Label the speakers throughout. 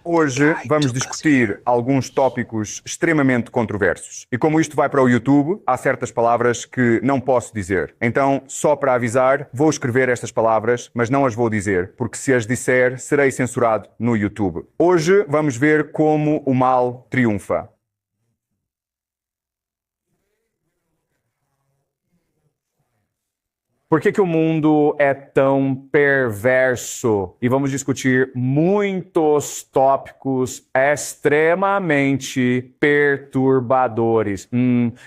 Speaker 1: Hoje vamos discutir alguns tópicos extremamente controversos. E como isto vai para o YouTube, há certas palavras que não posso dizer. Então, só para avisar, vou escrever estas palavras, mas não as vou dizer, porque se as disser, serei censurado no YouTube. Hoje vamos ver como o mal triunfa. Por que o mundo é tão perverso? E vamos discutir muitos tópicos extremamente perturbadores.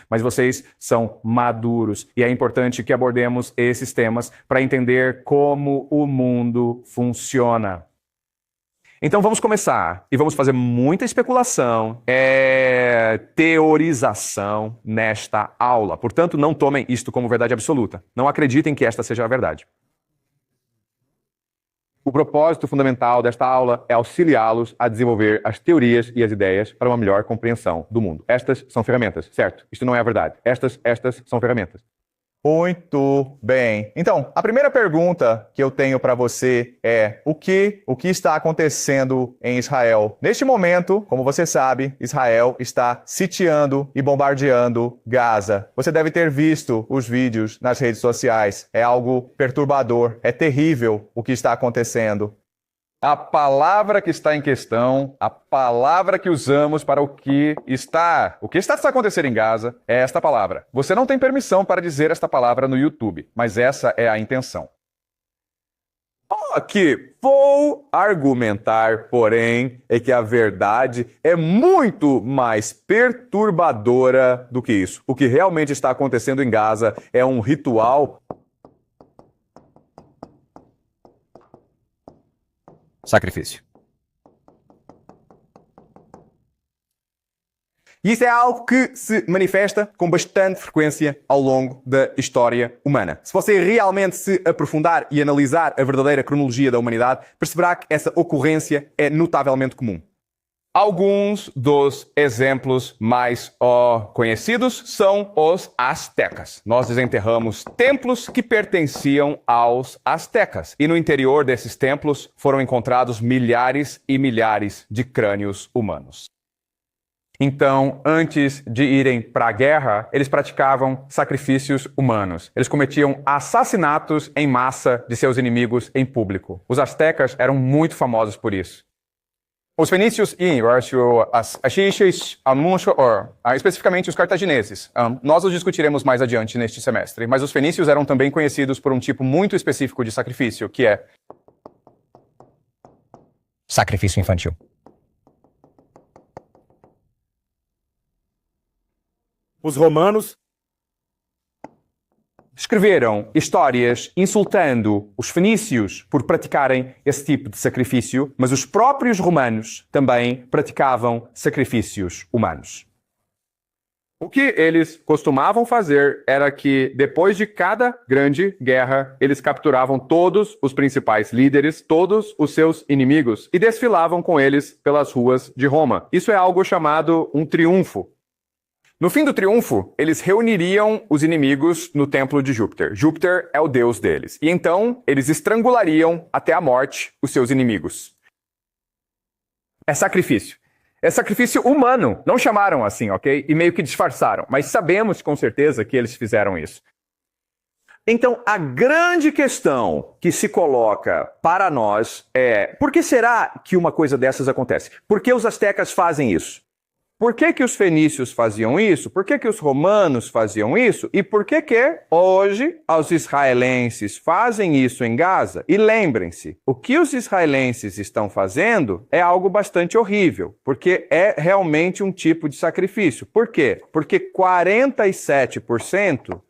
Speaker 1: Mas vocês são maduros e é importante que abordemos esses temas para entender como o mundo funciona. Então vamos começar e vamos fazer muita especulação, teorização nesta aula. Portanto, não tomem isto como verdade absoluta. Não acreditem que esta seja a verdade. O propósito fundamental desta aula é auxiliá-los a desenvolver as teorias e as ideias para uma melhor compreensão do mundo. Estas são ferramentas, certo? Isto não é a verdade. Estas são ferramentas. Muito bem. Então, a primeira pergunta que eu tenho para você é o que está acontecendo em Israel? Neste momento, como você sabe, Israel está sitiando e bombardeando Gaza. Você deve ter visto os vídeos nas redes sociais. É algo perturbador, é terrível o que está acontecendo. A palavra que está em questão, a palavra que usamos para o que está a acontecer em Gaza é esta palavra. Você não tem permissão para dizer esta palavra no YouTube, mas essa é a intenção. Aqui, vou argumentar, porém, é que a verdade é muito mais perturbadora do que isso. O que realmente está acontecendo em Gaza é um ritual sacrifício. E isso é algo que se manifesta com bastante frequência ao longo da história humana. Se você realmente se aprofundar e analisar a verdadeira cronologia da humanidade, perceberá que essa ocorrência é notavelmente comum. Alguns dos exemplos mais conhecidos são os astecas. Nós desenterramos templos que pertenciam aos astecas. E no interior desses templos foram encontrados milhares e milhares de crânios humanos. Então, antes de irem para a guerra, eles praticavam sacrifícios humanos. Eles cometiam assassinatos em massa de seus inimigos em público. Os astecas eram muito famosos por isso. Os fenícios e as axixes, especificamente os cartagineses. Nós os discutiremos mais adiante neste semestre, mas os fenícios eram também conhecidos por um tipo muito específico de sacrifício, que é sacrifício infantil.
Speaker 2: Os romanos
Speaker 1: escreveram histórias insultando os fenícios por praticarem esse tipo de sacrifício, mas os próprios romanos também praticavam sacrifícios humanos. O que eles costumavam fazer era que, depois de cada grande guerra, eles capturavam todos os principais líderes, todos os seus inimigos, e desfilavam com eles pelas ruas de Roma. Isso é algo chamado um triunfo. No fim do triunfo, eles reuniriam os inimigos no templo de Júpiter. Júpiter é o deus deles. E então, eles estrangulariam até a morte os seus inimigos. É sacrifício. É sacrifício humano. Não chamaram assim, ok? E meio que disfarçaram. Mas sabemos com certeza que eles fizeram isso. Então, a grande questão que se coloca para nós é: por que será que uma coisa dessas acontece? Por que os astecas fazem isso? Por que os fenícios faziam isso? Por que os romanos faziam isso? E por que hoje os israelenses fazem isso em Gaza? E lembrem-se, o que os israelenses estão fazendo é algo bastante horrível, porque é realmente um tipo de sacrifício. Por quê? Porque 47%,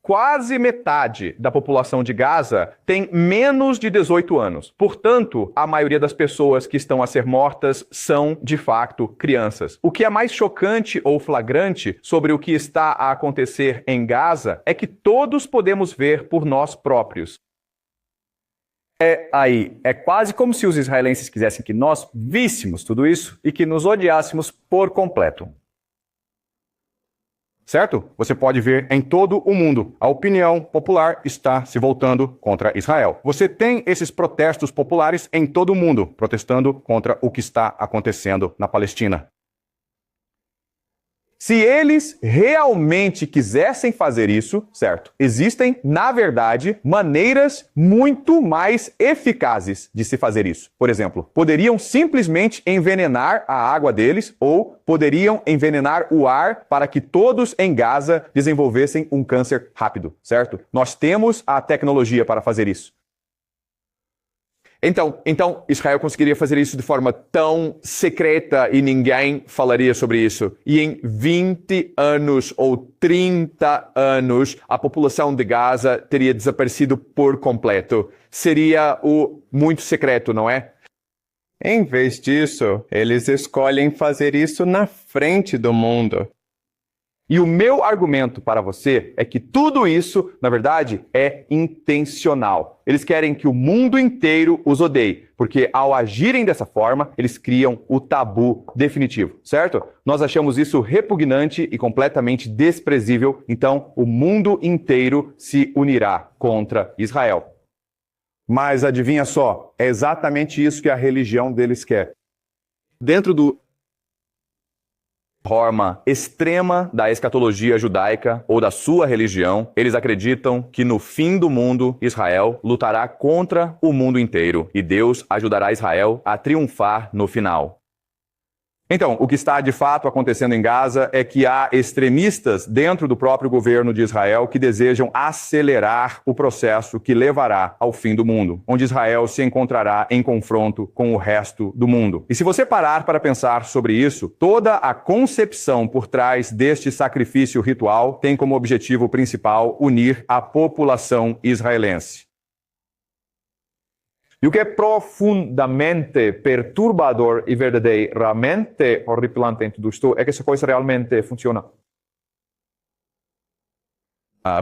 Speaker 1: quase metade da população de Gaza tem menos de 18 anos. Portanto, a maioria das pessoas que estão a ser mortas são, de fato, crianças. O que é mais chocante ou flagrante sobre o que está a acontecer em Gaza é que todos podemos ver por nós próprios. É quase como se os israelenses quisessem que nós víssemos tudo isso e que nos odiássemos por completo. certo? Você pode ver em todo o mundo. A opinião popular está se voltando contra Israel. Você tem esses protestos populares em todo o mundo, protestando contra o que está acontecendo na Palestina. Se eles realmente quisessem fazer isso, certo? Existem, na verdade, maneiras muito mais eficazes de se fazer isso. Por exemplo, poderiam simplesmente envenenar a água deles ou poderiam envenenar o ar para que todos em Gaza desenvolvessem um câncer rápido, certo? Nós temos a tecnologia para fazer isso. Então, Israel conseguiria fazer isso de forma tão secreta e ninguém falaria sobre isso. E em 20 anos ou 30 anos, a população de Gaza teria desaparecido por completo. Seria muito secreto, não é?
Speaker 3: Em vez disso, eles escolhem fazer isso na frente do mundo.
Speaker 1: E o meu argumento para você é que tudo isso, na verdade, é intencional. Eles querem que o mundo inteiro os odeie, porque ao agirem dessa forma, eles criam o tabu definitivo, certo? Nós achamos isso repugnante e completamente desprezível, então o mundo inteiro se unirá contra Israel.
Speaker 2: Mas adivinha só, é exatamente isso que a religião deles quer.
Speaker 1: Dentro do forma extrema da escatologia judaica ou da sua religião, eles acreditam que no fim do mundo, Israel lutará contra o mundo inteiro e Deus ajudará Israel a triunfar no final. Então, o que está de fato acontecendo em Gaza é que há extremistas dentro do próprio governo de Israel que desejam acelerar o processo que levará ao fim do mundo, onde Israel se encontrará em confronto com o resto do mundo. E se você parar para pensar sobre isso, toda a concepção por trás deste sacrifício ritual tem como objetivo principal unir a população israelense. E o que é profundamente perturbador e verdadeiramente horripilante em tudo isto é que essa coisa realmente funciona.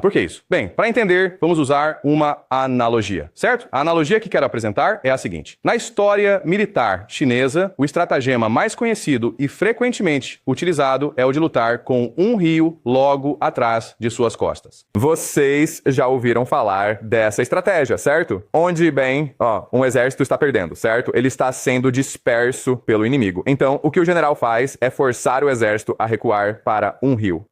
Speaker 1: Por que isso? Bem, para entender, vamos usar uma analogia, certo? A analogia que quero apresentar é a seguinte. Na história militar chinesa, o estratagema mais conhecido e frequentemente utilizado é o de lutar com um rio logo atrás de suas costas. Vocês já ouviram falar dessa estratégia, certo? Onde, um exército está perdendo, certo? Ele está sendo disperso pelo inimigo. Então, o que o general faz é forçar o exército a recuar para um rio.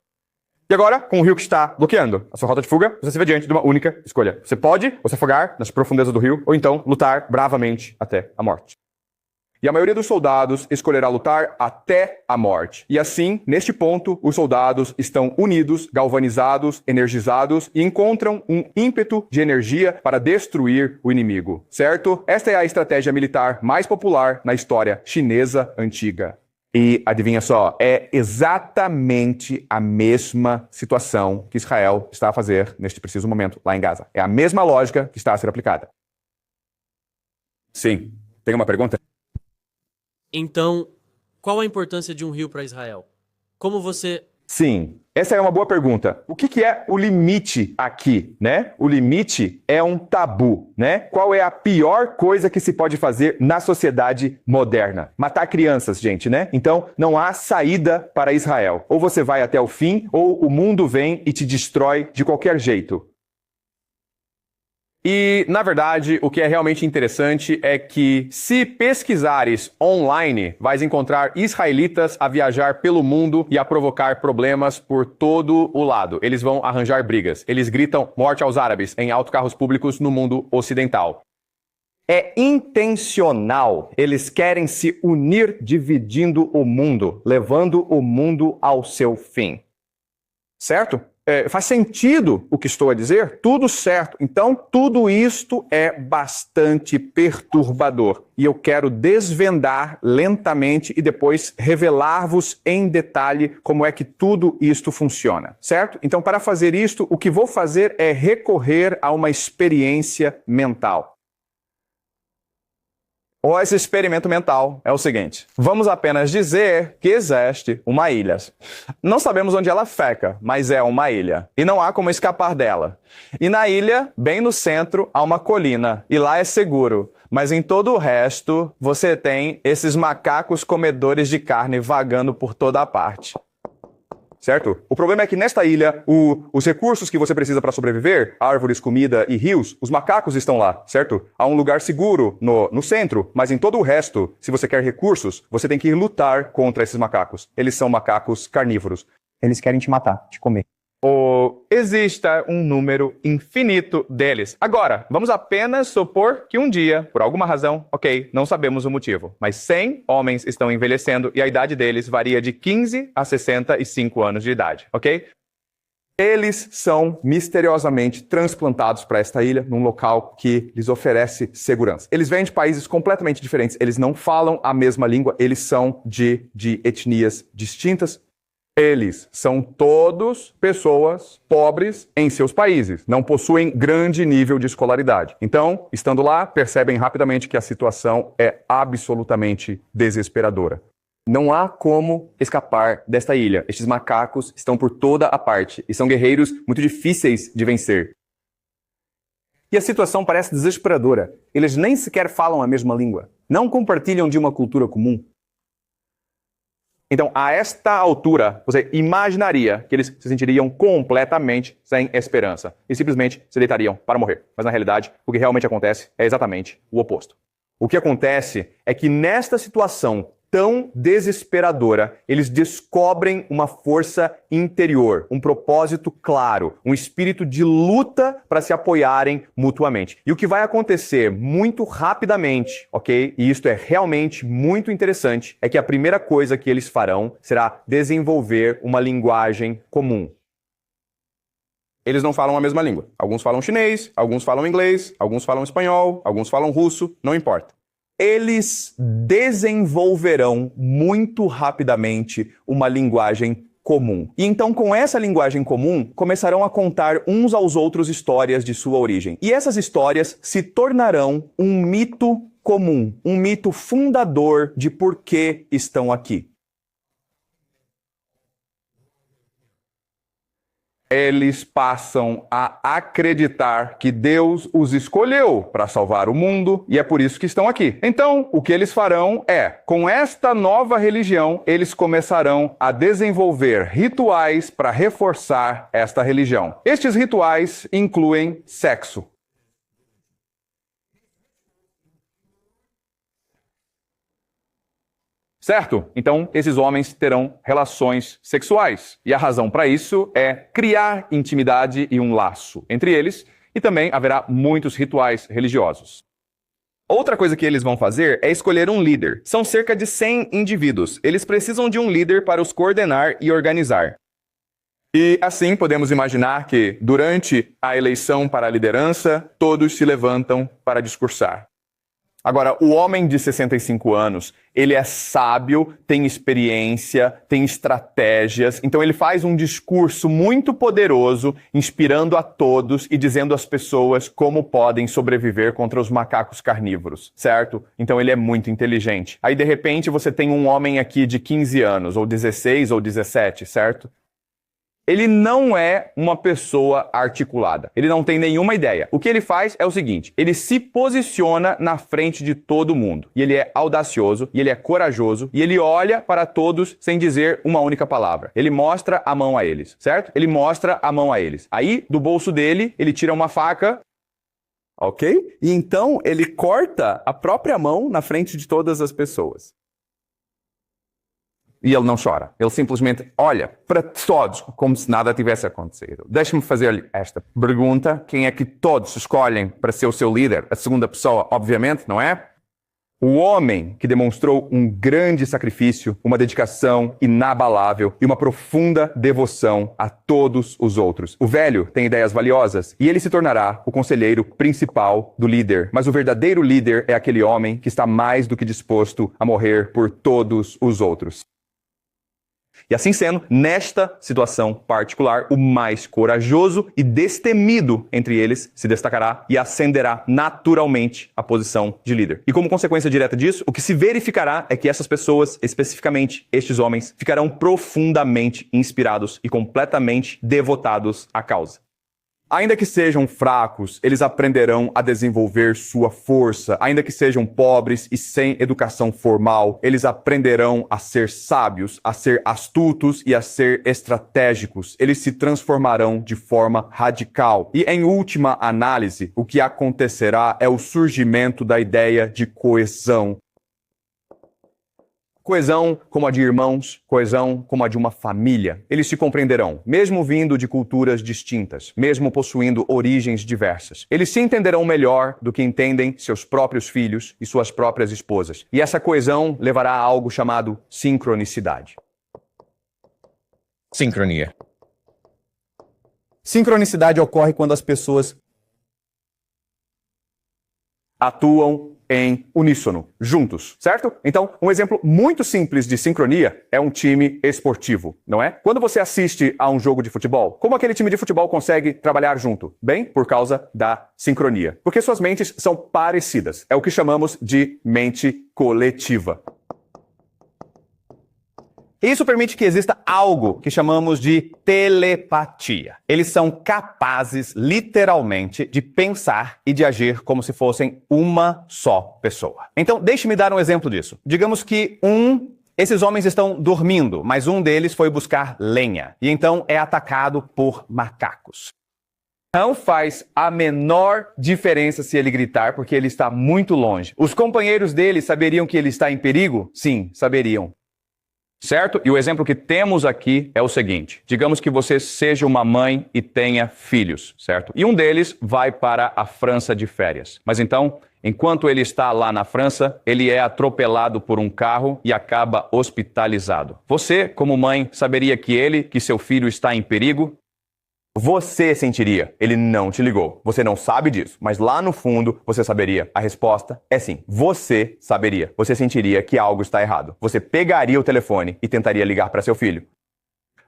Speaker 1: E agora, com o rio que está bloqueando a sua rota de fuga, você se vê diante de uma única escolha. Você pode ou se afogar nas profundezas do rio, ou então lutar bravamente até a morte. E a maioria dos soldados escolherá lutar até a morte. E assim, neste ponto, os soldados estão unidos, galvanizados, energizados e encontram um ímpeto de energia para destruir o inimigo, certo? Esta é a estratégia militar mais popular na história chinesa antiga. E adivinha só, é exatamente a mesma situação que Israel está a fazer neste preciso momento lá em Gaza. É a mesma lógica que está a ser aplicada. Sim. Tem uma pergunta?
Speaker 4: Então, qual a importância de um rio para Israel? Como você...
Speaker 1: Sim, essa é uma boa pergunta. O que é o limite aqui, né? O limite é um tabu, né? Qual é a pior coisa que se pode fazer na sociedade moderna? Matar crianças, gente, né? Então, não há saída para Israel. Ou você vai até o fim, ou o mundo vem e te destrói de qualquer jeito. E, na verdade, o que é realmente interessante é que, se pesquisares online, vais encontrar israelitas a viajar pelo mundo e a provocar problemas por todo o lado. Eles vão arranjar brigas. Eles gritam morte aos árabes em autocarros públicos no mundo ocidental. É intencional. Eles querem se unir dividindo o mundo, levando o mundo ao seu fim. Certo? Faz sentido o que estou a dizer? Tudo certo. Então, tudo isto é bastante perturbador. E eu quero desvendar lentamente e depois revelar-vos em detalhe como é que tudo isto funciona, certo? Então, para fazer isto, o que vou fazer é recorrer a uma experiência mental. Ou esse experimento mental é o seguinte: vamos apenas dizer que existe uma ilha. Não sabemos onde ela fica, mas é uma ilha. E não há como escapar dela. E na ilha, bem no centro, há uma colina. E lá é seguro. Mas em todo o resto, você tem esses macacos comedores de carne vagando por toda a parte. certo? O problema é que nesta ilha, os recursos que você precisa para sobreviver, árvores, comida e rios, os macacos estão lá, certo? Há um lugar seguro no centro, mas em todo o resto, se você quer recursos, você tem que ir lutar contra esses macacos. Eles são macacos carnívoros.
Speaker 5: Eles querem te matar, te comer.
Speaker 3: Ou exista um número infinito deles. Agora, vamos apenas supor que um dia, por alguma razão, ok, não sabemos o motivo, mas 100 homens estão envelhecendo e a idade deles varia de 15 a 65 anos de idade, ok?
Speaker 1: Eles são misteriosamente transplantados para esta ilha, num local que lhes oferece segurança. Eles vêm de países completamente diferentes, eles não falam a mesma língua, eles são de etnias distintas. Eles são todos pessoas pobres em seus países, não possuem grande nível de escolaridade. Então, estando lá, percebem rapidamente que a situação é absolutamente desesperadora. Não há como escapar desta ilha. Estes macacos estão por toda a parte e são guerreiros muito difíceis de vencer.
Speaker 5: E a situação parece desesperadora. Eles nem sequer falam a mesma língua. Não compartilham de uma cultura comum.
Speaker 1: Então, a esta altura, você imaginaria que eles se sentiriam completamente sem esperança e simplesmente se deitariam para morrer. Mas na realidade, o que realmente acontece é exatamente o oposto. O que acontece é que nesta situação tão desesperadora, eles descobrem uma força interior, um propósito claro, um espírito de luta para se apoiarem mutuamente. E o que vai acontecer muito rapidamente, ok? E isto é realmente muito interessante, é que a primeira coisa que eles farão será desenvolver uma linguagem comum. Eles não falam a mesma língua. Alguns falam chinês, alguns falam inglês, alguns falam espanhol, alguns falam russo, não importa. Eles desenvolverão muito rapidamente uma linguagem comum. E então, com essa linguagem comum, começarão a contar uns aos outros histórias de sua origem. E essas histórias se tornarão um mito comum, um mito fundador de por que estão aqui. Eles passam a acreditar que Deus os escolheu para salvar o mundo e é por isso que estão aqui. Então, o que eles farão é, com esta nova religião, eles começarão a desenvolver rituais para reforçar esta religião. Estes rituais incluem sexo. Certo? Então, esses homens terão relações sexuais. E a razão para isso é criar intimidade e um laço entre eles, e também haverá muitos rituais religiosos. Outra coisa que eles vão fazer é escolher um líder. São cerca de 100 indivíduos. Eles precisam de um líder para os coordenar e organizar. E assim podemos imaginar que, durante a eleição para a liderança, todos se levantam para discursar. Agora, o homem de 65 anos, ele é sábio, tem experiência, tem estratégias, então ele faz um discurso muito poderoso, inspirando a todos e dizendo às pessoas como podem sobreviver contra os macacos carnívoros, certo? Então ele é muito inteligente. Aí, de repente, você tem um homem aqui de 15 anos, ou 16, ou 17, certo? Ele não é uma pessoa articulada. Ele não tem nenhuma ideia. O que ele faz é o seguinte, ele se posiciona na frente de todo mundo. E ele é audacioso, e ele é corajoso, e ele olha para todos sem dizer uma única palavra. Ele mostra a mão a eles, certo? Ele mostra a mão a eles. Aí, do bolso dele, ele tira uma faca, ok? E então, ele corta a própria mão na frente de todas as pessoas. E ele não chora. Ele simplesmente olha para todos como se nada tivesse acontecido. Deixe-me fazer-lhe esta pergunta. Quem é que todos escolhem para ser o seu líder? A segunda pessoa, obviamente, não é? O homem que demonstrou um grande sacrifício, uma dedicação inabalável e uma profunda devoção a todos os outros. O velho tem ideias valiosas e ele se tornará o conselheiro principal do líder. Mas o verdadeiro líder é aquele homem que está mais do que disposto a morrer por todos os outros. E assim sendo, nesta situação particular, o mais corajoso e destemido entre eles se destacará e ascenderá naturalmente à posição de líder. E como consequência direta disso, o que se verificará é que essas pessoas, especificamente estes homens, ficarão profundamente inspirados e completamente devotados à causa. Ainda que sejam fracos, eles aprenderão a desenvolver sua força. Ainda que sejam pobres e sem educação formal, eles aprenderão a ser sábios, a ser astutos e a ser estratégicos. Eles se transformarão de forma radical. E, em última análise, o que acontecerá é o surgimento da ideia de coesão. Coesão como a de irmãos, coesão como a de uma família. Eles se compreenderão, mesmo vindo de culturas distintas, mesmo possuindo origens diversas. Eles se entenderão melhor do que entendem seus próprios filhos e suas próprias esposas. E essa coesão levará a algo chamado sincronicidade.
Speaker 3: Sincronia.
Speaker 1: Sincronicidade ocorre quando as pessoas atuam em uníssono, juntos, certo? Então, um exemplo muito simples de sincronia é um time esportivo, não é? Quando você assiste a um jogo de futebol, como aquele time de futebol consegue trabalhar junto? Bem, por causa da sincronia. Porque suas mentes são parecidas. É o que chamamos de mente coletiva. Isso permite que exista algo que chamamos de telepatia. Eles são capazes, literalmente, de pensar e de agir como se fossem uma só pessoa. Então, deixe-me dar um exemplo disso. Digamos que esses homens estão dormindo, mas um deles foi buscar lenha e então é atacado por macacos. Não faz a menor diferença se ele gritar, porque ele está muito longe. Os companheiros dele saberiam que ele está em perigo? Sim, saberiam. Certo? E o exemplo que temos aqui é o seguinte. Digamos que você seja uma mãe e tenha filhos, certo? E um deles vai para a França de férias. Mas então, enquanto ele está lá na França, ele é atropelado por um carro e acaba hospitalizado. Você, como mãe, saberia que seu filho está em perigo? Você sentiria. Ele não te ligou. Você não sabe disso. Mas lá no fundo, você saberia. A resposta é sim. Você saberia. Você sentiria que algo está errado. Você pegaria o telefone e tentaria ligar para seu filho.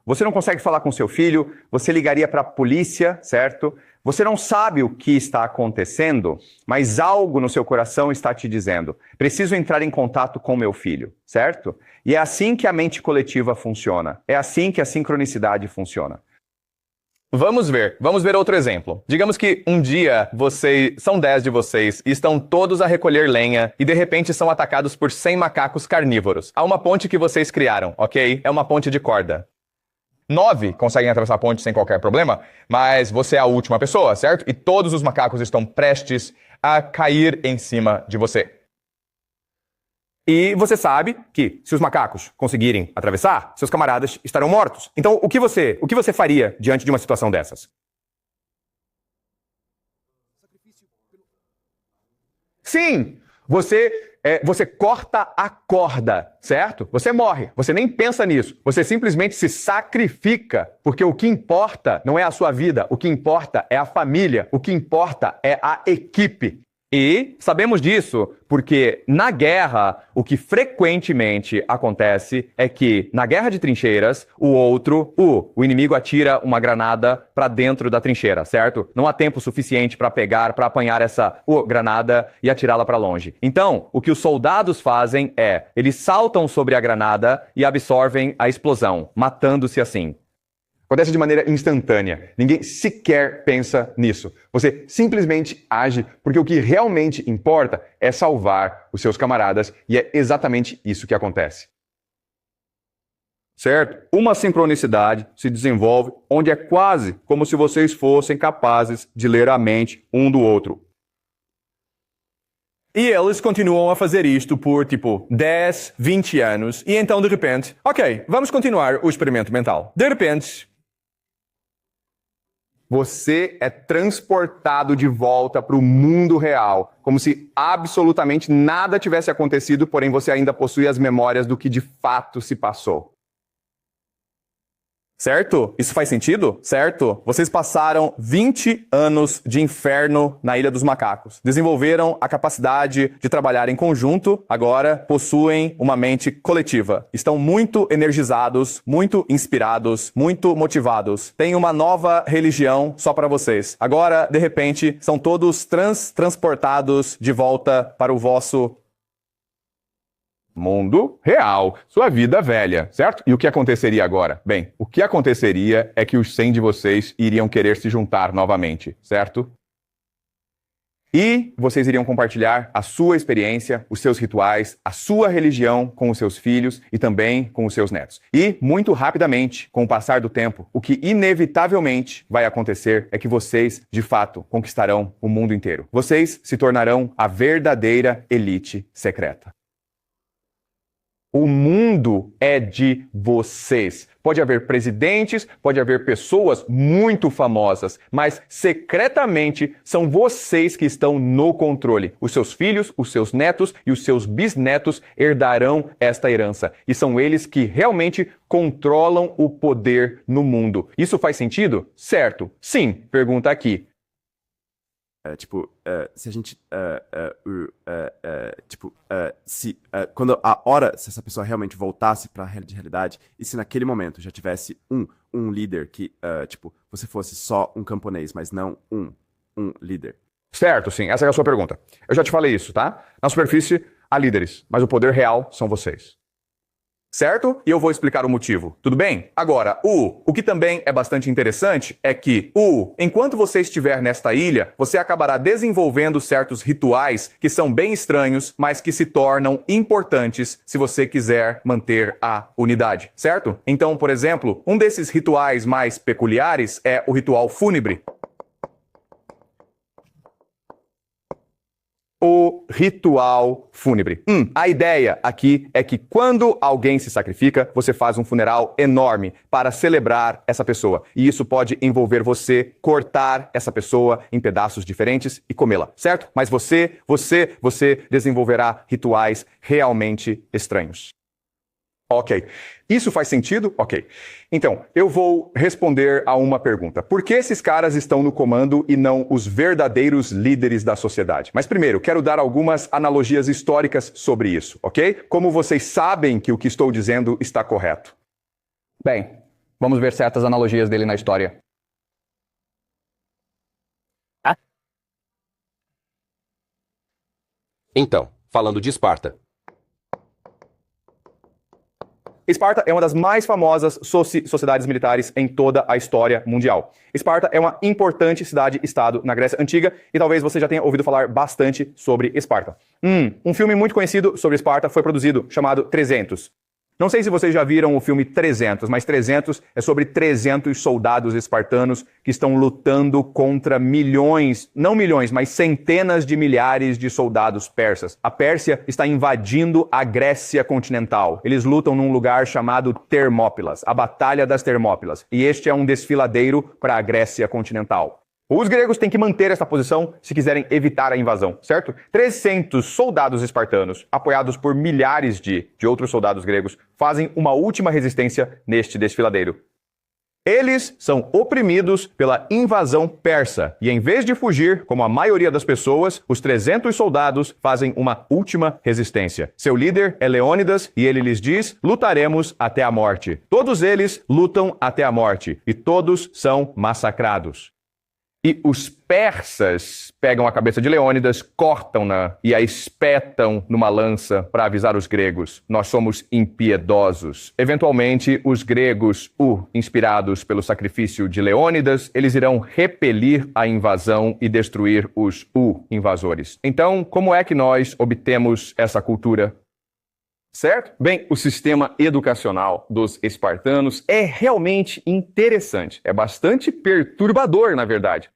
Speaker 1: Você não consegue falar com seu filho. Você ligaria para a polícia, certo? Você não sabe o que está acontecendo, mas algo no seu coração está te dizendo: preciso entrar em contato com meu filho, certo? E é assim que a mente coletiva funciona. É assim que a sincronicidade funciona. Vamos ver outro exemplo. Digamos que um dia são 10 de vocês e estão todos a recolher lenha e de repente são atacados por 100 macacos carnívoros. Há uma ponte que vocês criaram, ok? É uma ponte de corda. 9 conseguem atravessar a ponte sem qualquer problema, mas você é a última pessoa, certo? E todos os macacos estão prestes a cair em cima de você. E você sabe que, se os macacos conseguirem atravessar, seus camaradas estarão mortos. Então, o que você faria diante de uma situação dessas? Sim! Você corta a corda, certo? Você morre. Você nem pensa nisso. Você simplesmente se sacrifica. Porque o que importa não é a sua vida. O que importa é a família. O que importa é a equipe. E sabemos disso porque, na guerra, o que frequentemente acontece é que, na guerra de trincheiras, o inimigo atira uma granada para dentro da trincheira, certo? Não há tempo suficiente para apanhar essa granada e atirá-la para longe. Então, o que os soldados fazem é, eles saltam sobre a granada e absorvem a explosão, matando-se assim. Acontece de maneira instantânea. Ninguém sequer pensa nisso. Você simplesmente age porque o que realmente importa é salvar os seus camaradas e é exatamente isso que acontece. Certo? Uma sincronicidade se desenvolve onde é quase como se vocês fossem capazes de ler a mente um do outro. E eles continuam a fazer isto por, 10, 20 anos. E então, de repente, ok, vamos continuar o experimento mental. De repente, você é transportado de volta para o mundo real, como se absolutamente nada tivesse acontecido, porém você ainda possui as memórias do que de fato se passou. Certo? Isso faz sentido? Certo? Vocês passaram 20 anos de inferno na Ilha dos Macacos. Desenvolveram a capacidade de trabalhar em conjunto, agora possuem uma mente coletiva. Estão muito energizados, muito inspirados, muito motivados. Tem uma nova religião só para vocês. Agora, de repente, são todos transportados de volta para o vosso
Speaker 3: Mundo real, sua vida velha, certo? E o que aconteceria agora? Bem, o que aconteceria é que os 100 de vocês iriam querer se juntar novamente, certo? E vocês iriam compartilhar a sua experiência, os seus rituais, a sua religião com os seus filhos e também com os seus netos. E, muito rapidamente, com o passar do tempo, o que inevitavelmente vai acontecer é que vocês, de fato, conquistarão o mundo inteiro. Vocês se tornarão a verdadeira elite secreta. O mundo é de vocês. Pode haver presidentes, pode haver pessoas muito famosas, mas secretamente são vocês que estão no controle. Os seus filhos, os seus netos e os seus bisnetos herdarão esta herança. E são eles que realmente controlam o poder no mundo. Isso faz sentido? Certo. Sim. Pergunta aqui.
Speaker 6: Se a gente, quando a hora, se essa pessoa realmente voltasse pra realidade, e se naquele momento já tivesse um líder que, você fosse só um camponês, mas não um líder.
Speaker 3: Certo, sim. Essa é a sua pergunta. Eu já te falei isso, tá? Na superfície, há líderes, mas o poder real são vocês. Certo? E eu vou explicar o motivo. Tudo bem? Agora, o que também é bastante interessante é que, enquanto você estiver nesta ilha, você acabará desenvolvendo certos rituais que são bem estranhos, mas que se tornam importantes se você quiser manter a unidade, certo? Então, por exemplo, um desses rituais mais peculiares é o ritual fúnebre. O ritual fúnebre. A ideia aqui é que quando alguém se sacrifica, você faz um funeral enorme para celebrar essa pessoa. E isso pode envolver você cortar essa pessoa em pedaços diferentes e comê-la, certo? Mas você desenvolverá rituais realmente estranhos. Ok. Isso faz sentido? Ok. Então, eu vou responder a uma pergunta. Por que esses caras estão no comando e não os verdadeiros líderes da sociedade? Mas primeiro, quero dar algumas analogias históricas sobre isso, ok? Como vocês sabem que o que estou dizendo está correto?
Speaker 7: Bem, vamos ver certas analogias dele na história.
Speaker 8: Então, falando de Esparta.
Speaker 3: Esparta é uma das mais famosas sociedades militares em toda a história mundial. Esparta é uma importante cidade-estado na Grécia Antiga e talvez você já tenha ouvido falar bastante sobre Esparta. Um filme muito conhecido sobre Esparta foi produzido, chamado 300. Não sei se vocês já viram o filme 300, mas 300 é sobre 300 soldados espartanos que estão lutando contra milhões, não milhões, mas centenas de milhares de soldados persas. A Pérsia está invadindo a Grécia continental. Eles lutam num lugar chamado Termópilas, a Batalha das Termópilas. E este é um desfiladeiro para a Grécia continental. Os gregos têm que manter essa posição se quiserem evitar a invasão, certo? 300 soldados espartanos, apoiados por milhares de outros soldados gregos, fazem uma última resistência neste desfiladeiro. Eles são oprimidos pela invasão persa e, em vez de fugir, como a maioria das pessoas, os 300 soldados fazem uma última resistência. Seu líder é Leônidas e ele lhes diz: lutaremos até a morte. Todos eles lutam até a morte e todos são massacrados. E os persas pegam a cabeça de Leônidas, cortam-na e a espetam numa lança para avisar os gregos: nós somos impiedosos. Eventualmente, os gregos, inspirados pelo sacrifício de Leônidas, eles irão repelir a invasão e destruir os invasores. Então, como é que nós obtemos essa cultura? Certo? Bem, o sistema educacional dos espartanos é realmente interessante. É bastante perturbador, na verdade.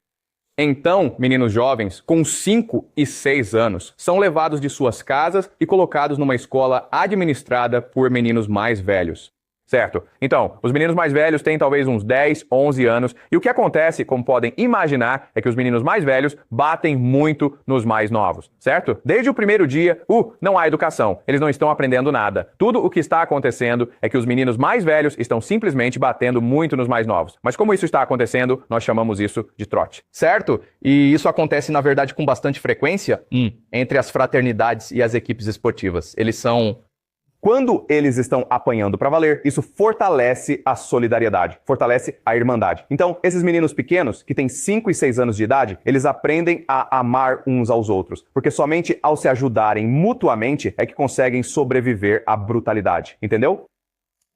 Speaker 3: Então, meninos jovens, com 5 e 6 anos, são levados de suas casas e colocados numa escola administrada por meninos mais velhos. Certo? Então, os meninos mais velhos têm talvez uns 10, 11 anos, e o que acontece, como podem imaginar, é que os meninos mais velhos batem muito nos mais novos, certo? Desde o primeiro dia, não há educação, eles não estão aprendendo nada. Tudo o que está acontecendo é que os meninos mais velhos estão simplesmente batendo muito nos mais novos. Mas como isso está acontecendo, nós chamamos isso de trote.
Speaker 7: Certo? E isso acontece, na verdade, com bastante frequência entre as fraternidades e as equipes esportivas. Eles são
Speaker 1: Quando eles estão apanhando para valer, isso fortalece a solidariedade, fortalece a irmandade. Então, esses meninos pequenos, que têm 5 e 6 anos de idade, eles aprendem a amar uns aos outros, porque somente ao se ajudarem mutuamente é que conseguem sobreviver à brutalidade, entendeu?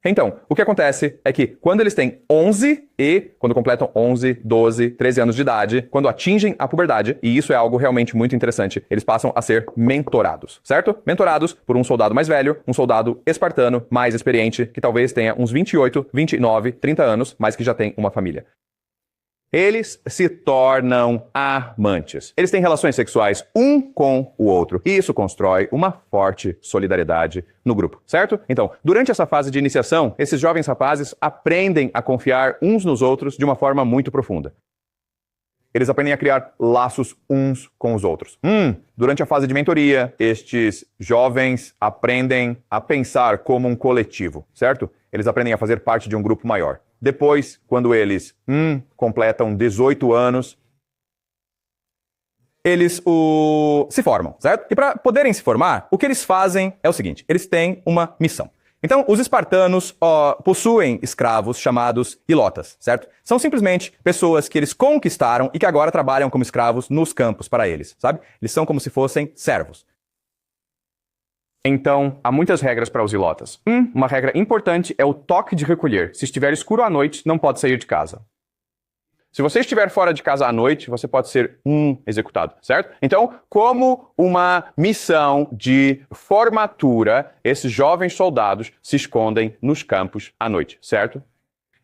Speaker 1: Então, o que acontece é que quando eles têm 11 e quando completam 11, 12, 13 anos de idade, quando atingem a puberdade, e isso é algo realmente muito interessante, eles passam a ser mentorados, certo? Mentorados por um soldado mais velho, um soldado espartano mais experiente, que talvez tenha uns 28, 29, 30 anos, mas que já tem uma família. Eles se tornam amantes. Eles têm relações sexuais um com o outro. E isso constrói uma forte solidariedade no grupo, certo? Então, durante essa fase de iniciação, esses jovens rapazes aprendem a confiar uns nos outros de uma forma muito profunda. Eles aprendem a criar laços uns com os outros. Durante a fase de mentoria, estes jovens aprendem a pensar como um coletivo, certo? Eles aprendem a fazer parte de um grupo maior. Depois, quando eles completam 18 anos, eles se formam, certo? E para poderem se formar, o que eles fazem é o seguinte, eles têm uma missão. Então, os espartanos possuem escravos chamados ilotas, certo? São simplesmente pessoas que eles conquistaram e que agora trabalham como escravos nos campos para eles, sabe? Eles são como se fossem servos. Então, há muitas regras para os ilotas. Uma regra importante é o toque de recolher. Se estiver escuro à noite, não pode sair de casa. Se você estiver fora de casa à noite, você pode ser executado, certo? Então, como uma missão de formatura, esses jovens soldados se escondem nos campos à noite, certo?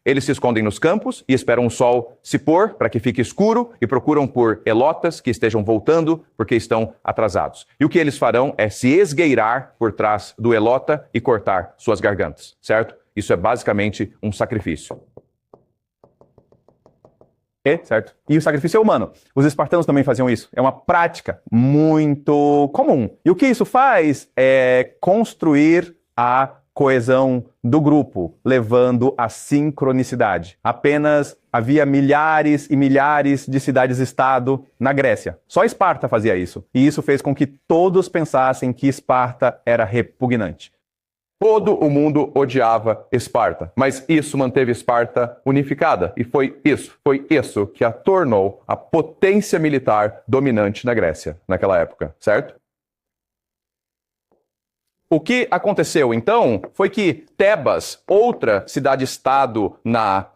Speaker 1: Eles se escondem nos campos e esperam o sol se pôr para que fique escuro e procuram por elotas que estejam voltando porque estão atrasados. E o que eles farão é se esgueirar por trás do elota e cortar suas gargantas, certo? Isso é basicamente um sacrifício. Certo? E o sacrifício é humano. Os espartanos também faziam isso. É uma prática muito comum. E o que isso faz é construir a coesão do grupo, levando à sincronicidade. Apenas havia milhares e milhares de cidades-estado na Grécia. Só Esparta fazia isso. E isso fez com que todos pensassem que Esparta era repugnante. Todo o mundo odiava Esparta, mas isso manteve Esparta unificada. E foi isso que a tornou a potência militar dominante na Grécia naquela época, certo? O que aconteceu, então, foi que Tebas, outra cidade-estado na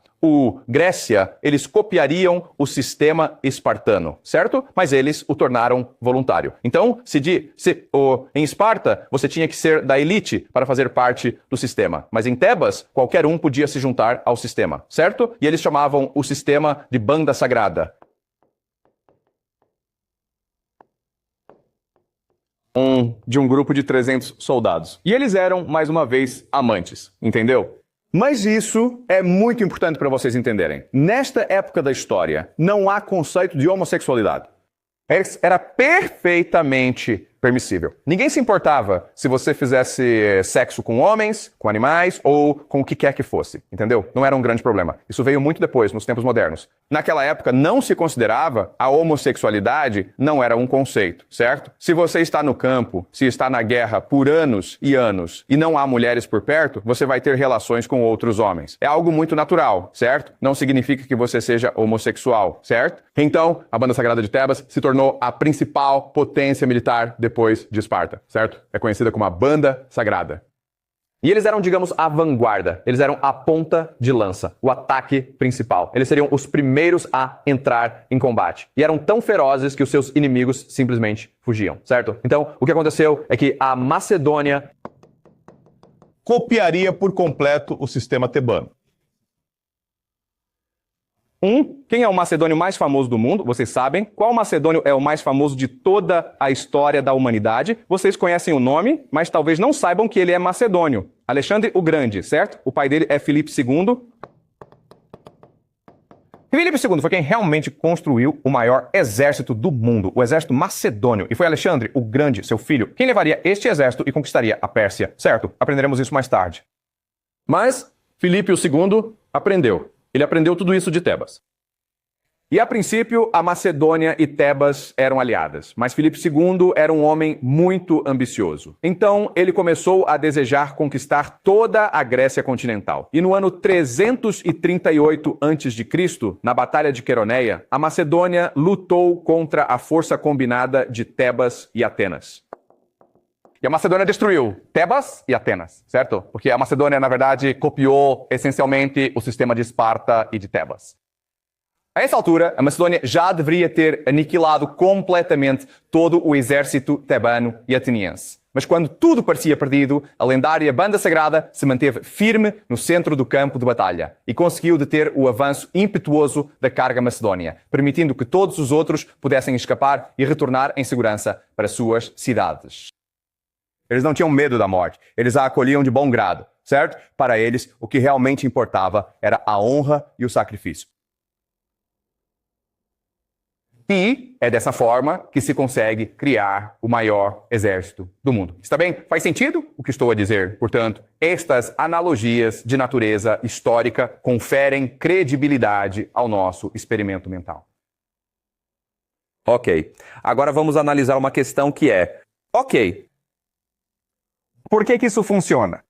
Speaker 1: Grécia, eles copiariam o sistema espartano, certo? Mas eles o tornaram voluntário. Então, em Esparta, você tinha que ser da elite para fazer parte do sistema. Mas em Tebas, qualquer um podia se juntar ao sistema, certo? E eles chamavam o sistema de banda sagrada. De um grupo de 300 soldados. E eles eram, mais uma vez, amantes, entendeu? Mas isso é muito importante para vocês entenderem. Nesta época da história, não há conceito de homossexualidade. Era perfeitamente permissível. Ninguém se importava se você fizesse sexo com homens, com animais ou com o que quer que fosse, entendeu? Não era um grande problema. Isso veio muito depois, nos tempos modernos. Naquela época, não se considerava a homossexualidade, não era um conceito, certo? Se você está no campo, se está na guerra por anos e não há mulheres por perto, você vai ter relações com outros homens. É algo muito natural, certo? Não significa que você seja homossexual, certo? Então, a Banda Sagrada de Tebas se tornou a principal potência militar depois de Esparta, certo? É conhecida como a Banda Sagrada. E eles eram, digamos, a vanguarda. Eles eram a ponta de lança, o ataque principal. Eles seriam os primeiros a entrar em combate. E eram tão ferozes que os seus inimigos simplesmente fugiam, certo? Então, o que aconteceu é que a Macedônia
Speaker 2: copiaria por completo o sistema tebano.
Speaker 1: Quem é o macedônio mais famoso do mundo? Vocês sabem. Qual macedônio é o mais famoso de toda a história da humanidade? Vocês conhecem o nome, mas talvez não saibam que ele é macedônio. Alexandre o Grande, certo? O pai dele é Filipe II. Filipe II foi quem realmente construiu o maior exército do mundo, o exército macedônio. E foi Alexandre o Grande, seu filho, quem levaria este exército e conquistaria a Pérsia, certo? Aprenderemos isso mais tarde. Mas Filipe II aprendeu. Ele aprendeu tudo isso de Tebas. E a princípio, a Macedônia e Tebas eram aliadas, mas Filipe II era um homem muito ambicioso. Então, ele começou a desejar conquistar toda a Grécia continental. E no ano 338 a.C., na Batalha de Queroneia, a Macedônia lutou contra a força combinada de Tebas e Atenas.
Speaker 5: E a Macedônia destruiu Tebas e Atenas, certo? Porque a Macedônia, na verdade, copiou essencialmente o sistema de Esparta e de Tebas. A essa altura, a Macedônia já deveria ter aniquilado completamente todo o exército tebano e ateniense. Mas quando tudo parecia perdido, a lendária Banda Sagrada se manteve firme no centro do campo de batalha e conseguiu deter o avanço impetuoso da carga macedônia, permitindo que todos os outros pudessem escapar e retornar em segurança para suas cidades. Eles não tinham medo da morte, eles a acolhiam de bom grado, certo? Para eles, o que realmente importava era a honra e o sacrifício. E é dessa forma que se consegue criar o maior exército do mundo. Está bem? Faz sentido o que estou a dizer? Portanto, estas analogias de natureza histórica conferem credibilidade ao nosso experimento mental.
Speaker 1: Ok. Agora vamos analisar uma questão que é: ok, por que isso funciona?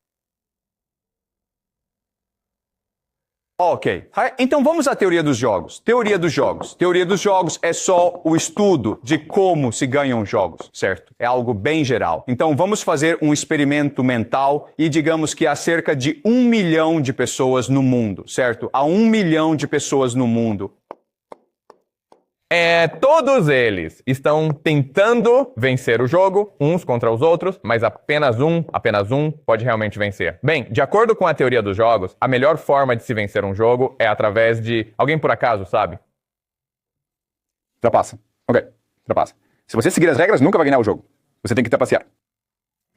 Speaker 1: Ok, então vamos à teoria dos jogos. Teoria dos jogos. Teoria dos jogos é só o estudo de como se ganham jogos, certo? É algo bem geral. Então vamos fazer um experimento mental e digamos que há cerca de 1 milhão de pessoas no mundo, certo? Há 1 milhão de pessoas no mundo.
Speaker 3: Todos eles estão tentando vencer o jogo, uns contra os outros, mas apenas um pode realmente vencer. Bem, de acordo com a teoria dos jogos, a melhor forma de se vencer um jogo é através de... Alguém por acaso sabe?
Speaker 5: Trapaça. Ok, trapaça. Se você seguir as regras, nunca vai ganhar o jogo. Você tem que trapacear.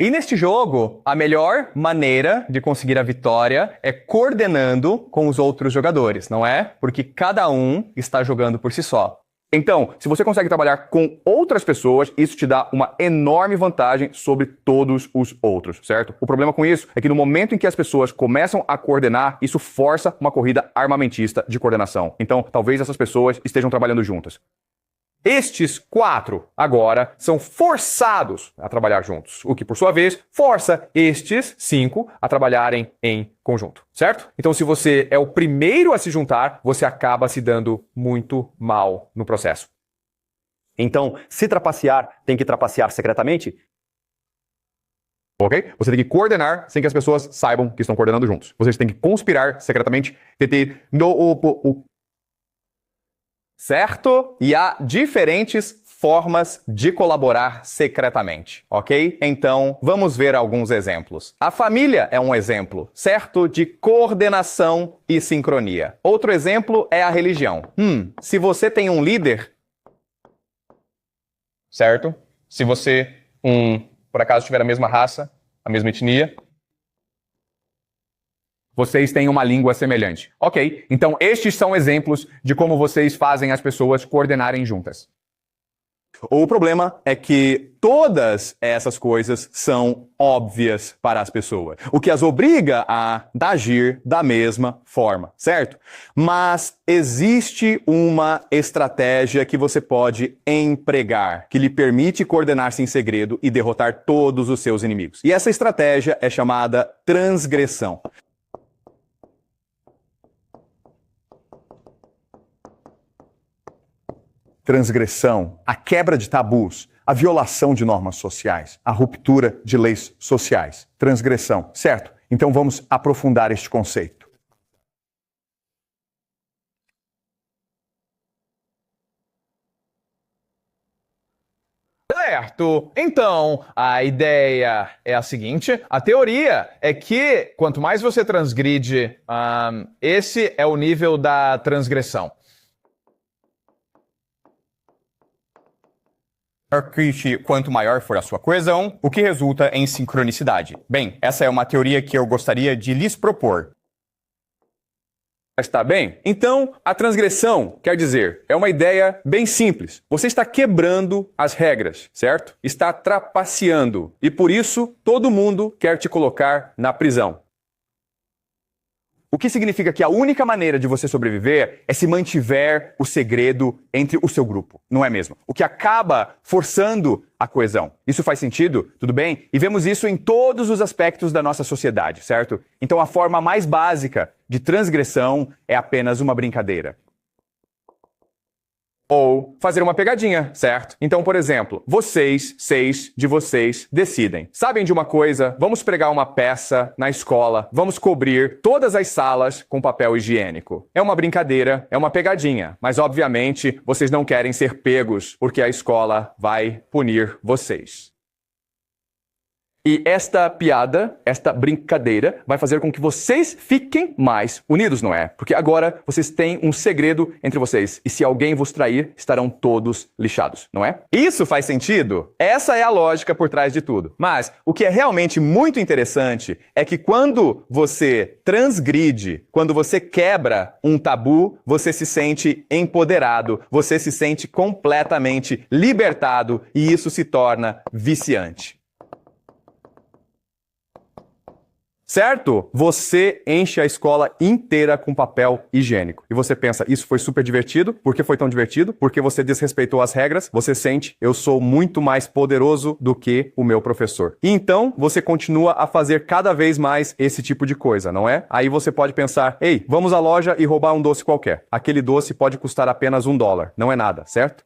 Speaker 5: E neste jogo, a melhor maneira de conseguir a vitória é coordenando com os outros jogadores, não é? Porque cada um está jogando por si só. Então, se você consegue trabalhar com outras pessoas, isso te dá uma enorme vantagem sobre todos os outros, certo? O problema com isso é que no momento em que as pessoas começam a coordenar, isso força uma corrida armamentista de coordenação. Então, talvez essas pessoas estejam trabalhando juntas. Estes 4, agora, são forçados a trabalhar juntos, o que, por sua vez, força estes 5 a trabalharem em conjunto, certo? Então, se você é o primeiro a se juntar, você acaba se dando muito mal no processo.
Speaker 9: Então, se trapacear, tem que trapacear secretamente?
Speaker 5: Ok? Você tem que coordenar sem que as pessoas saibam que estão coordenando juntos. Vocês têm que conspirar secretamente, certo? E há diferentes formas de colaborar secretamente, ok? Então, vamos ver alguns exemplos. A família é um exemplo, certo? De coordenação e sincronia. Outro exemplo é a religião. Se você tem um líder, certo? Se você, por acaso, tiver a mesma raça, a mesma etnia, vocês têm uma língua semelhante. Ok, então estes são exemplos de como vocês fazem as pessoas coordenarem juntas. O problema é que todas essas coisas são óbvias para as pessoas, o que as obriga a agir da mesma forma, certo? Mas existe uma estratégia que você pode empregar, que lhe permite coordenar-se em segredo e derrotar todos os seus inimigos. E essa estratégia é chamada transgressão. Transgressão, a quebra de tabus, a violação de normas sociais, a ruptura de leis sociais. Transgressão, certo? Então vamos aprofundar este conceito.
Speaker 3: Certo. Então, a ideia é a seguinte. A teoria é que quanto mais você transgride, esse é o nível da transgressão.
Speaker 5: Quanto maior for a sua coesão, o que resulta em sincronicidade. Bem, essa é uma teoria que eu gostaria de lhes propor.
Speaker 1: Está bem? Então, a transgressão, quer dizer, é uma ideia bem simples. Você está quebrando as regras, certo? Está trapaceando. E por isso, todo mundo quer te colocar na prisão.
Speaker 5: O que significa que a única maneira de você sobreviver é se mantiver o segredo entre o seu grupo, não é mesmo? O que acaba forçando a coesão. Isso faz sentido? Tudo bem? E vemos isso em todos os aspectos da nossa sociedade, certo? Então a forma mais básica de transgressão é apenas uma brincadeira. Ou fazer uma pegadinha, certo? Então, por exemplo, vocês, 6 de vocês, decidem. Sabem de uma coisa? Vamos pregar uma peça na escola, vamos cobrir todas as salas com papel higiênico. É uma brincadeira, é uma pegadinha, mas obviamente vocês não querem ser pegos, porque a escola vai punir vocês. E esta piada, esta brincadeira, vai fazer com que vocês fiquem mais unidos, não é? Porque agora vocês têm um segredo entre vocês. E se alguém vos trair, estarão todos lixados, não é? Isso faz sentido? Essa é a lógica por trás de tudo. Mas o que é realmente muito interessante é que quando você transgride, quando você quebra um tabu, você se sente empoderado, você se sente completamente libertado e isso se torna viciante. Certo? Você enche a escola inteira com papel higiênico. E você pensa, isso foi super divertido? Por que foi tão divertido? Porque você desrespeitou as regras? Você sente, eu sou muito mais poderoso do que o meu professor. E então, você continua a fazer cada vez mais esse tipo de coisa, não é? Aí você pode pensar, ei, vamos à loja e roubar um doce qualquer. Aquele doce pode custar apenas $1. Não é nada, certo?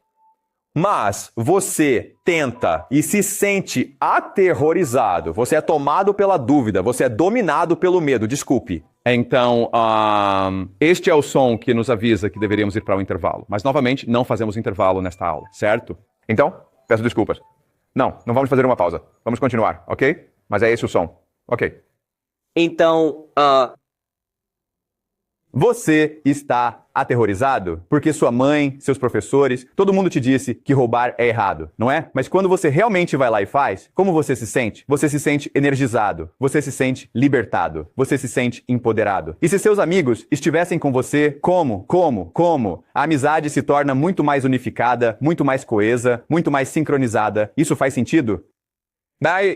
Speaker 5: Mas você tenta e se sente aterrorizado, você é tomado pela dúvida, você é dominado pelo medo, desculpe. Então, este é o som que nos avisa que deveríamos ir para o intervalo. Mas, novamente, não fazemos intervalo nesta aula, certo? Então, peço desculpas. Não vamos fazer uma pausa. Vamos continuar, ok? Mas é esse o som. Ok.
Speaker 9: Então,
Speaker 5: Você está aterrorizado porque sua mãe, seus professores, todo mundo te disse que roubar é errado, não é? Mas quando você realmente vai lá e faz, como você se sente? Você se sente energizado, você se sente libertado, você se sente empoderado. E se seus amigos estivessem com você, como? A amizade se torna muito mais unificada, muito mais coesa, muito mais sincronizada. Isso faz sentido?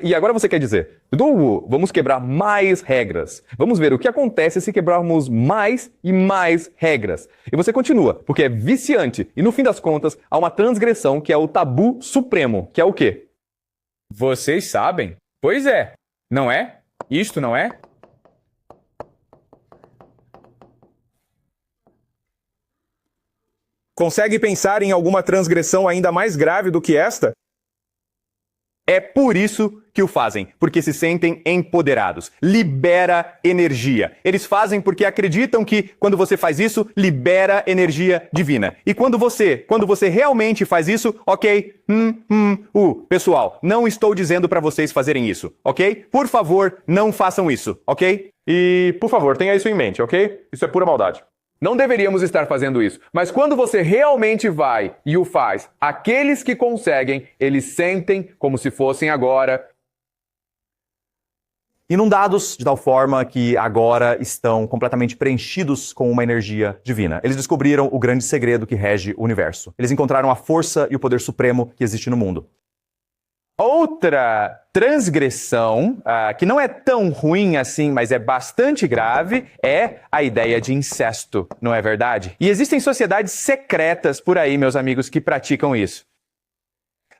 Speaker 5: E agora você quer dizer, Dudu, vamos quebrar mais regras. Vamos ver o que acontece se quebrarmos mais e mais regras. E você continua, porque é viciante. E no fim das contas, há uma transgressão que é o tabu supremo, que é o quê?
Speaker 3: Vocês sabem? Pois é. Não é? Isto não é? Consegue pensar em alguma transgressão ainda mais grave do que esta?
Speaker 5: É por isso que o fazem, porque se sentem empoderados. Libera energia. Eles fazem porque acreditam que quando você faz isso, libera energia divina. E quando você realmente faz isso, ok? Pessoal, não estou dizendo para vocês fazerem isso, ok? Por favor, não façam isso, ok?
Speaker 3: E, por favor, tenha isso em mente, ok? Isso é pura maldade. Não deveríamos estar fazendo isso. Mas quando você realmente vai e o faz, aqueles que conseguem, eles sentem como se fossem agora
Speaker 9: inundados de tal forma que agora estão completamente preenchidos com uma energia divina. Eles descobriram o grande segredo que rege o universo. Eles encontraram a força e o poder supremo que existe no mundo.
Speaker 5: Outra transgressão, que não é tão ruim assim, mas é bastante grave, é a ideia de incesto, não é verdade? E existem sociedades secretas por aí, meus amigos, que praticam isso.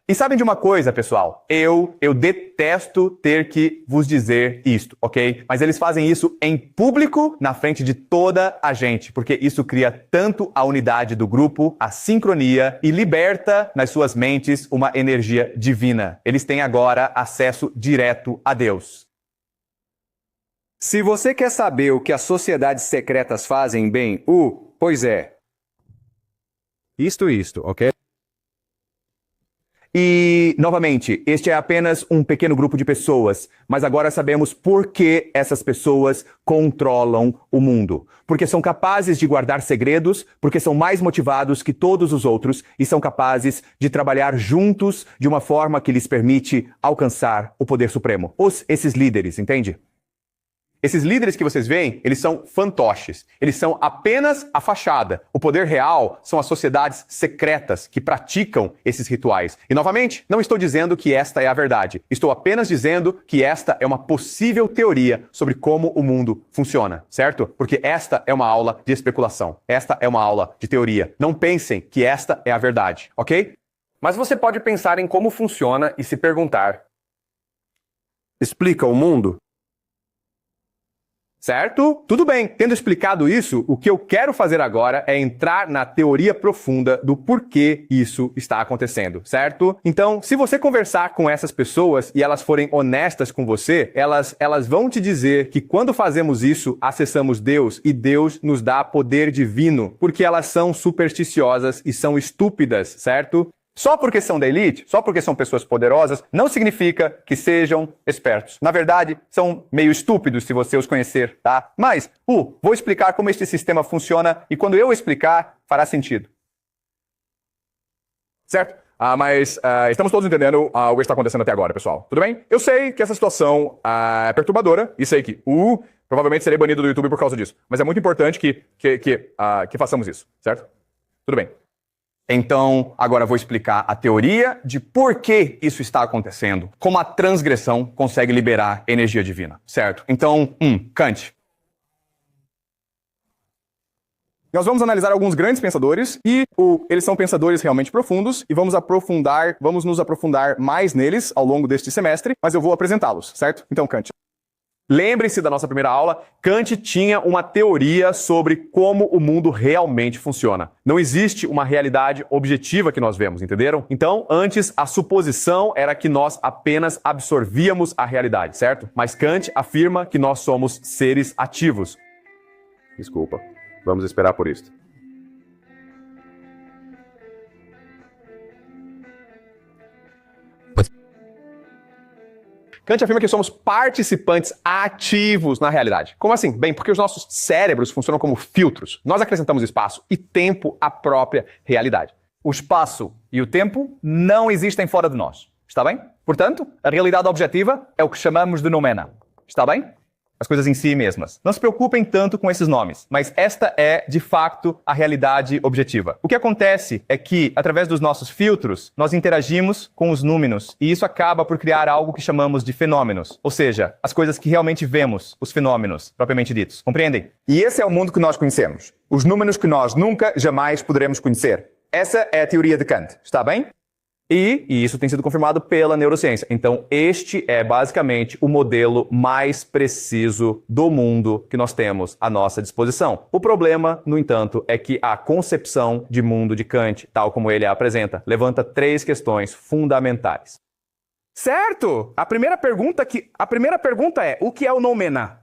Speaker 5: E sabem de uma coisa, pessoal? Eu detesto ter que vos dizer isto, ok? Mas eles fazem isso em público, na frente de toda a gente, porque isso cria tanto a unidade do grupo, a sincronia e liberta nas suas mentes uma energia divina. Eles têm agora acesso direto a Deus.
Speaker 10: Se você quer saber o que as sociedades secretas fazem, bem, pois é. Isto, ok?
Speaker 5: E, novamente, este é apenas um pequeno grupo de pessoas, mas agora sabemos por que essas pessoas controlam o mundo. Porque são capazes de guardar segredos, porque são mais motivados que todos os outros e são capazes de trabalhar juntos de uma forma que lhes permite alcançar o poder supremo. Esses líderes, entende?
Speaker 3: Esses líderes que vocês veem, eles são fantoches. Eles são apenas a fachada. O poder real são as sociedades secretas que praticam esses rituais. E, novamente, não estou dizendo que esta é a verdade. Estou apenas dizendo que esta é uma possível teoria sobre como o mundo funciona, certo? Porque esta é uma aula de especulação. Esta é uma aula de teoria. Não pensem que esta é a verdade, ok?
Speaker 1: Mas você pode pensar em como funciona e se perguntar:
Speaker 6: Explica o mundo?
Speaker 3: Certo? Tudo bem. Tendo explicado isso, o que eu quero fazer agora é entrar na teoria profunda do porquê isso está acontecendo, certo? Então, se você conversar com essas pessoas e elas forem honestas com você, elas vão te dizer que quando fazemos isso, acessamos Deus e Deus nos dá poder divino, porque elas são supersticiosas e são estúpidas, certo? Só porque são da elite, só porque são pessoas poderosas, não significa que sejam espertos. Na verdade, são meio estúpidos se você os conhecer, tá? Mas, vou explicar como este sistema funciona e quando eu explicar, fará sentido. Certo? Mas estamos todos entendendo o que está acontecendo até agora, pessoal. Tudo bem? Eu sei que essa situação é perturbadora e sei que provavelmente serei banido do YouTube por causa disso. Mas é muito importante que façamos isso, certo? Tudo bem. Então, agora vou explicar a teoria de por que isso está acontecendo, como a transgressão consegue liberar energia divina, certo? Então, Kant. Nós vamos analisar alguns grandes pensadores e eles são pensadores realmente profundos e vamos nos aprofundar mais neles ao longo deste semestre, mas eu vou apresentá-los, certo? Então, Kant. Lembre-se da nossa primeira aula, Kant tinha uma teoria sobre como o mundo realmente funciona. Não existe uma realidade objetiva que nós vemos, entenderam? Então, antes, a suposição era que nós apenas absorvíamos a realidade, certo? Mas Kant afirma que nós somos seres ativos.
Speaker 2: Desculpa. Vamos esperar por isso.
Speaker 3: Kant afirma que somos participantes ativos na realidade. Como assim? Bem, porque os nossos cérebros funcionam como filtros. Nós acrescentamos espaço e tempo à própria realidade.
Speaker 9: O espaço e o tempo não existem fora de nós. Está bem? Portanto, a realidade objetiva é o que chamamos de noumena. Está bem? As coisas em si mesmas. Não se preocupem tanto com esses nomes, mas esta é, de fato, a realidade objetiva. O que acontece é que, através dos nossos filtros, nós interagimos com os números, e isso acaba por criar algo que chamamos de fenômenos, ou seja, as coisas que realmente vemos, os fenômenos, propriamente ditos. Compreendem?
Speaker 1: E esse é o mundo que nós conhecemos. Os números que nós nunca, jamais poderemos conhecer. Essa é a teoria de Kant. Está bem?
Speaker 3: E isso tem sido confirmado pela neurociência. Então, este é basicamente o modelo mais preciso do mundo que nós temos à nossa disposição. O problema, no entanto, é que a concepção de mundo de Kant, tal como ele a apresenta, levanta 3 questões fundamentais. Certo! A primeira pergunta é: o que é o noumena?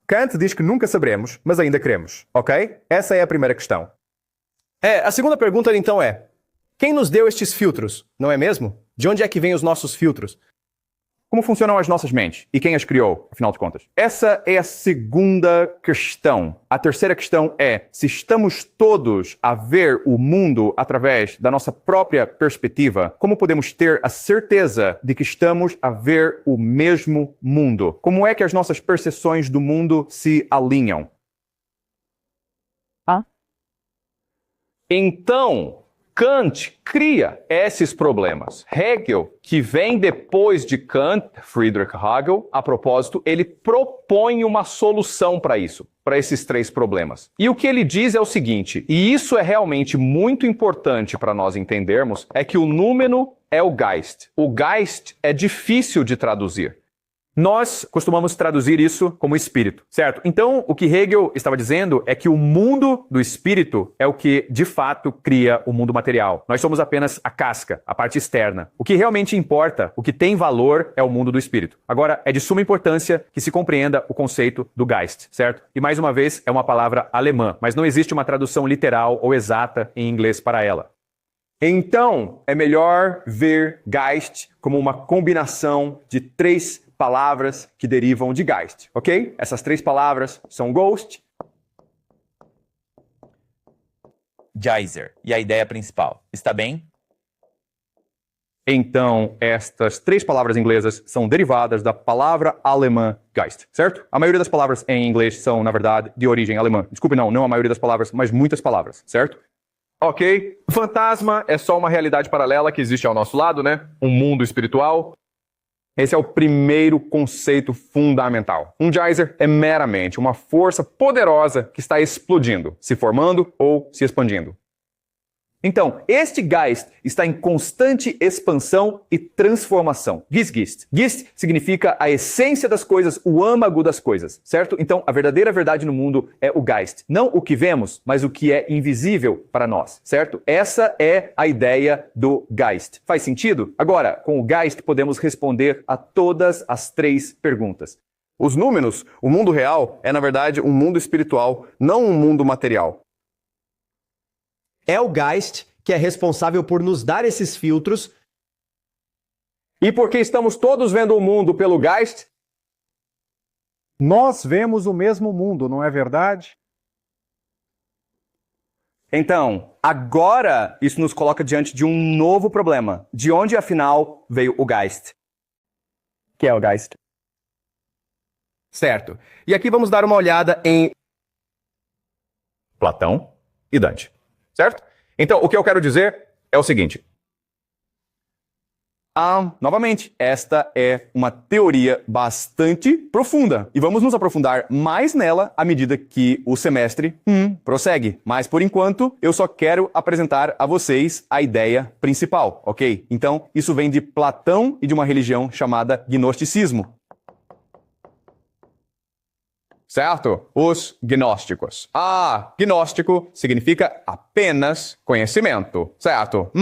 Speaker 3: Kant diz que nunca saberemos, mas ainda queremos, ok? Essa é a primeira questão. A segunda pergunta, então, é: quem nos deu estes filtros, não é mesmo? De onde é que vêm os nossos filtros? Como funcionam as nossas mentes? E quem as criou, afinal de contas? Essa é a segunda questão. A terceira questão é: se estamos todos a ver o mundo através da nossa própria perspectiva, como podemos ter a certeza de que estamos a ver o mesmo mundo? Como é que as nossas percepções do mundo se alinham? Então, Kant cria esses problemas. Hegel, que vem depois de Kant, Friedrich Hegel, a propósito, ele propõe uma solução para isso, para esses 3 problemas. E o que ele diz é o seguinte, e isso é realmente muito importante para nós entendermos, é que o número é o Geist. O Geist é difícil de traduzir. Nós costumamos traduzir isso como espírito, certo? Então, o que Hegel estava dizendo é que o mundo do espírito é o que, de fato, cria o mundo material. Nós somos apenas a casca, a parte externa. O que realmente importa, o que tem valor, é o mundo do espírito. Agora, é de suma importância que se compreenda o conceito do Geist, certo? E, mais uma vez, é uma palavra alemã, mas não existe uma tradução literal ou exata em inglês para ela. Então, é melhor ver Geist como uma combinação de 3 palavras que derivam de Geist, ok? Essas 3 palavras são Ghost,
Speaker 11: Geyser. E a ideia principal, está bem?
Speaker 9: Então, estas 3 palavras inglesas são derivadas da palavra alemã Geist, certo? A maioria das palavras em inglês são, na verdade, de origem alemã. Desculpe, não a maioria das palavras, mas muitas palavras, certo?
Speaker 3: Ok, fantasma é só uma realidade paralela que existe ao nosso lado, né? Um mundo espiritual. Esse é o primeiro conceito fundamental. Um geyser é meramente uma força poderosa que está explodindo, se formando ou se expandindo.
Speaker 9: Então, este Geist está em constante expansão e transformação. Geist. Geist significa a essência das coisas, o âmago das coisas, certo? Então, a verdadeira verdade no mundo é o Geist. Não o que vemos, mas o que é invisível para nós, certo? Essa é a ideia do Geist. Faz sentido? Agora, com o Geist podemos responder a todas as 3 perguntas.
Speaker 5: Os números, o mundo real, é na verdade um mundo espiritual, não um mundo material.
Speaker 11: É o Geist que é responsável por nos dar esses filtros.
Speaker 5: E porque estamos todos vendo o mundo pelo Geist,
Speaker 2: Nós vemos o mesmo mundo, não é verdade?
Speaker 9: Então, agora isso nos coloca diante de um novo problema. De onde, afinal, veio o Geist?
Speaker 5: que é o Geist. Certo. E aqui vamos dar uma olhada em
Speaker 3: Platão e Dante. Certo? Então, o que eu quero dizer é o seguinte.
Speaker 9: Novamente, esta é uma teoria bastante profunda. E vamos nos aprofundar mais nela à medida que o semestre prossegue. Mas, por enquanto, eu só quero apresentar a vocês a ideia principal, ok? Então, isso vem de Platão e de uma religião chamada gnosticismo.
Speaker 3: Certo? Os gnósticos. Gnóstico significa apenas conhecimento, certo?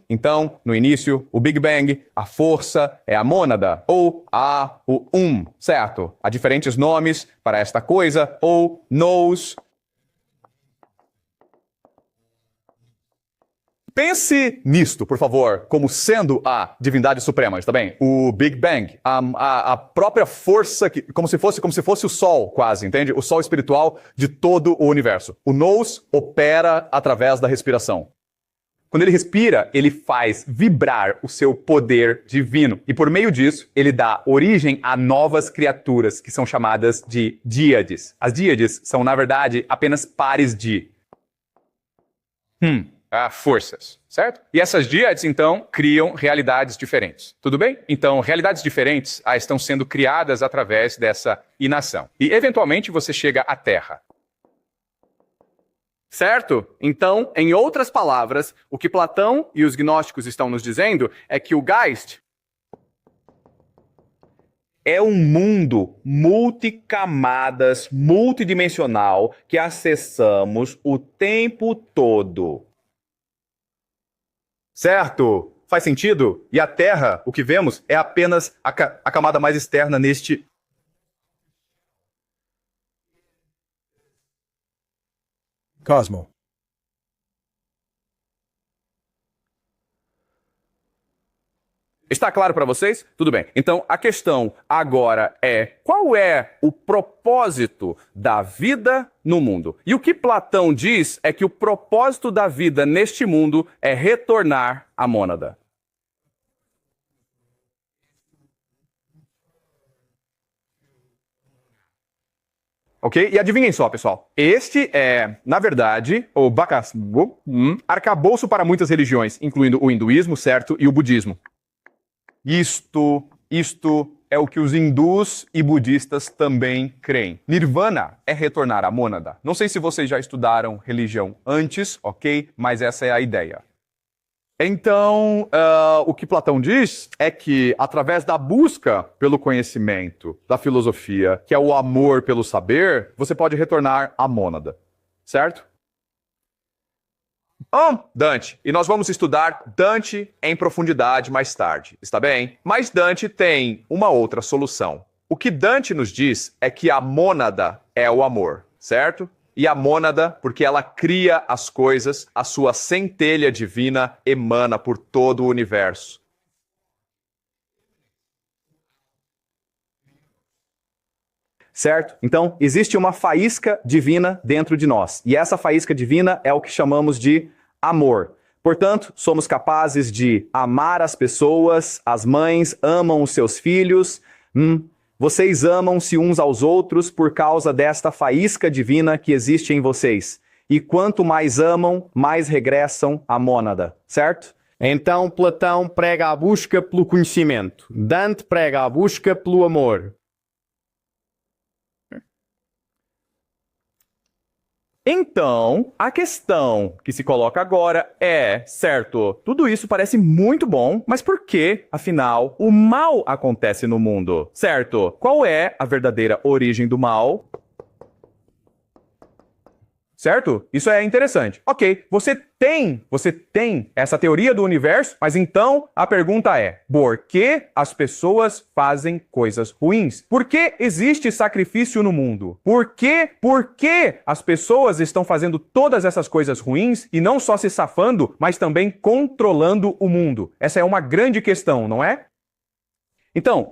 Speaker 3: Então, no início, o Big Bang, a força é a mônada, ou o certo? Há diferentes nomes para esta coisa, ou nous. Pense nisto, por favor, como sendo a divindade suprema, está bem? O Big Bang, a própria força, como se fosse o Sol, quase, entende? O Sol espiritual de todo o universo. O nous opera através da respiração. Quando ele respira, ele faz vibrar o seu poder divino. E por meio disso, ele dá origem a novas criaturas, que são chamadas de díades. As díades são, na verdade, apenas pares de forças, certo? E essas díades, então, criam realidades diferentes. Tudo bem? Então, realidades diferentes estão sendo criadas através dessa inação. E, eventualmente, você chega à Terra.
Speaker 5: Certo? Então, em outras palavras, o que Platão e os gnósticos estão nos dizendo é que o Geist
Speaker 9: é um mundo multicamadas, multidimensional, que acessamos o tempo todo.
Speaker 3: Certo? Faz sentido? E a Terra, o que vemos, é apenas a camada mais externa neste...
Speaker 12: Cosmo.
Speaker 3: Está claro para vocês? Tudo bem. Então, a questão agora é: qual é o propósito da vida no mundo? E o que Platão diz é que o propósito da vida neste mundo é retornar à mônada. Ok? E adivinhem só, pessoal. Este é, na verdade, o arcabouço para muitas religiões, incluindo o hinduísmo, certo? E o budismo. Isto é o que os hindus e budistas também creem. Nirvana é retornar à mônada. Não sei se vocês já estudaram religião antes, ok? Mas essa é a ideia. Então, o que Platão diz é que, através da busca pelo conhecimento, da filosofia, que é o amor pelo saber, você pode retornar à mônada. Certo? Dante. E nós vamos estudar Dante em profundidade mais tarde, está bem? Mas Dante tem uma outra solução. O que Dante nos diz é que a mônada é o amor, certo? E a mônada, porque ela cria as coisas, a sua centelha divina emana por todo o universo.
Speaker 9: Certo? Então, existe uma faísca divina dentro de nós. E essa faísca divina é o que chamamos de amor.
Speaker 3: Portanto, somos capazes de amar as pessoas, as mães amam os seus filhos. Vocês amam-se uns aos outros por causa desta faísca divina que existe em vocês. E quanto mais amam, mais regressam à mônada, certo?
Speaker 11: Então Platão prega a busca pelo conhecimento. Dante prega a busca pelo amor.
Speaker 9: Então, a questão que se coloca agora é, certo, tudo isso parece muito bom, mas por que, afinal, o mal acontece no mundo? Certo? Qual é a verdadeira origem do mal? Certo? Isso é interessante. Ok, você tem essa teoria do universo, mas então a pergunta é: por que as pessoas fazem coisas ruins? Por que existe sacrifício no mundo? Por que as pessoas estão fazendo todas essas coisas ruins e não só se safando, mas também controlando o mundo? Essa é uma grande questão, não é? Então,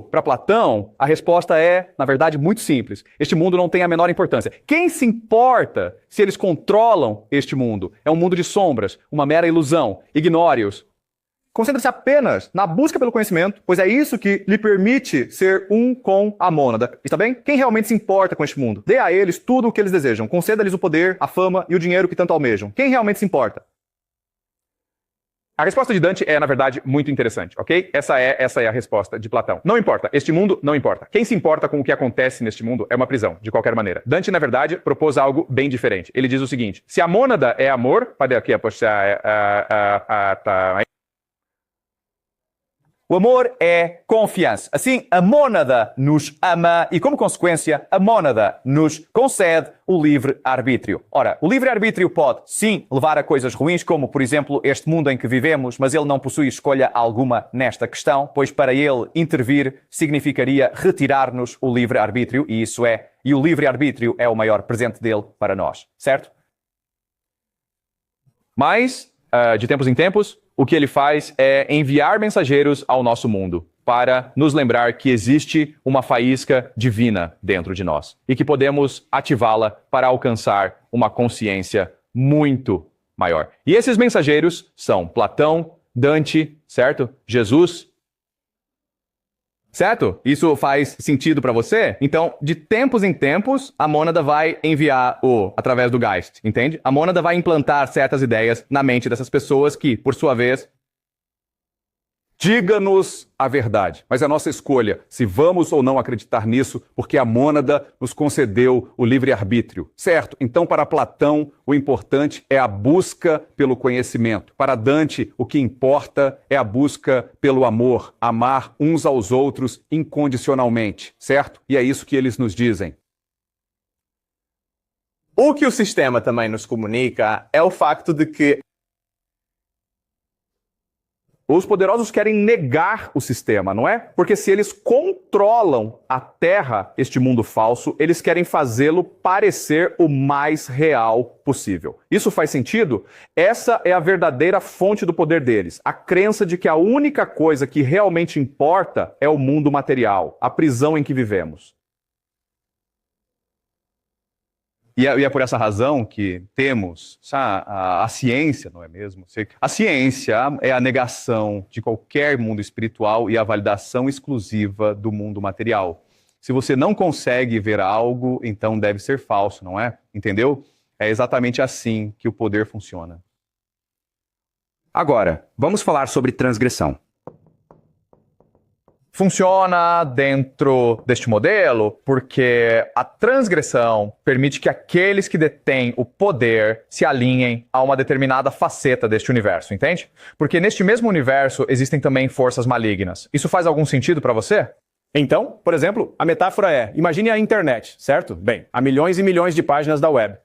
Speaker 9: para Platão, a resposta é, na verdade, muito simples. Este mundo não tem a menor importância. Quem se importa se eles controlam este mundo? É um mundo de sombras, uma mera ilusão. Ignore-os. Concentre-se apenas na busca pelo conhecimento, pois é isso que lhe permite ser um com a mônada. Está bem? Quem realmente se importa com este mundo? Dê a eles tudo o que eles desejam. Conceda-lhes o poder, a fama e o dinheiro que tanto almejam. Quem realmente se importa? A resposta de Dante é, na verdade, muito interessante, ok? Essa é a resposta de Platão. Não importa. Este mundo não importa. Quem se importa com o que acontece neste mundo é uma prisão, de qualquer maneira. Dante, na verdade, propôs algo bem diferente. Ele diz o seguinte: se a mônada é amor... Cadê aqui? O amor é confiança. Assim, a mônada nos ama e, como consequência, a mônada nos concede o livre-arbítrio. Ora, o livre-arbítrio pode, sim, levar a coisas ruins, como, por exemplo, este mundo em que vivemos, mas ele não possui escolha alguma nesta questão, pois para ele intervir significaria retirar-nos o livre-arbítrio, e o livre-arbítrio é o maior presente dele para nós, certo? Mas, de tempos em tempos, o que ele faz é enviar mensageiros ao nosso mundo para nos lembrar que existe uma faísca divina dentro de nós e que podemos ativá-la para alcançar uma consciência muito maior. E esses mensageiros são Platão, Dante, certo? Jesus. Certo? Isso faz sentido para você? Então, de tempos em tempos, a mônada vai enviar através do Geist, entende? A mônada vai implantar certas ideias na mente dessas pessoas que, por sua vez, diga-nos a verdade. Mas é a nossa escolha se vamos ou não acreditar nisso, porque a mônada nos concedeu o livre-arbítrio. Certo? Então, para Platão, o importante é a busca pelo conhecimento. Para Dante, o que importa é a busca pelo amor, amar uns aos outros incondicionalmente. Certo? E é isso que eles nos dizem.
Speaker 5: O que o sistema também nos comunica é o facto de que
Speaker 3: os poderosos querem negar o sistema, não é? Porque se eles controlam a Terra, este mundo falso, eles querem fazê-lo parecer o mais real possível. Isso faz sentido? Essa é a verdadeira fonte do poder deles. A crença de que a única coisa que realmente importa é o mundo material, a prisão em que vivemos. E é por essa razão que temos a ciência, não é mesmo? A ciência é a negação de qualquer mundo espiritual e a validação exclusiva do mundo material. Se você não consegue ver algo, então deve ser falso, não é? Entendeu? É exatamente assim que o poder funciona.
Speaker 10: Agora, vamos falar sobre transgressão.
Speaker 9: Funciona dentro deste modelo porque a transgressão permite que aqueles que detêm o poder se alinhem a uma determinada faceta deste universo, entende? Porque neste mesmo universo existem também forças malignas. Isso faz algum sentido para você?
Speaker 12: Então, por exemplo, a metáfora é: imagine a internet, certo? Bem, há milhões e milhões de páginas da web.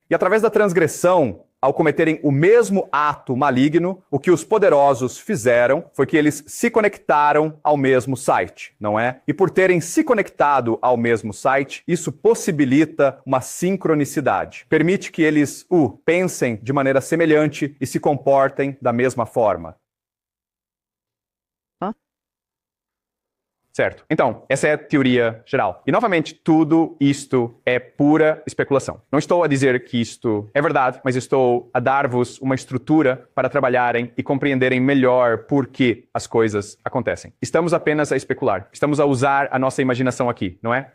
Speaker 3: E através da transgressão, ao cometerem o mesmo ato maligno, o que os poderosos fizeram foi que eles se conectaram ao mesmo site, não é? E por terem se conectado ao mesmo site, isso possibilita uma sincronicidade. Permite que eles pensem de maneira semelhante e se comportem da mesma forma. Certo. Então, essa é a teoria geral. E, novamente, tudo isto é pura especulação. Não estou a dizer que isto é verdade, mas estou a dar-vos uma estrutura para trabalharem e compreenderem melhor por que as coisas acontecem. Estamos apenas a especular. Estamos a usar a nossa imaginação aqui, não é?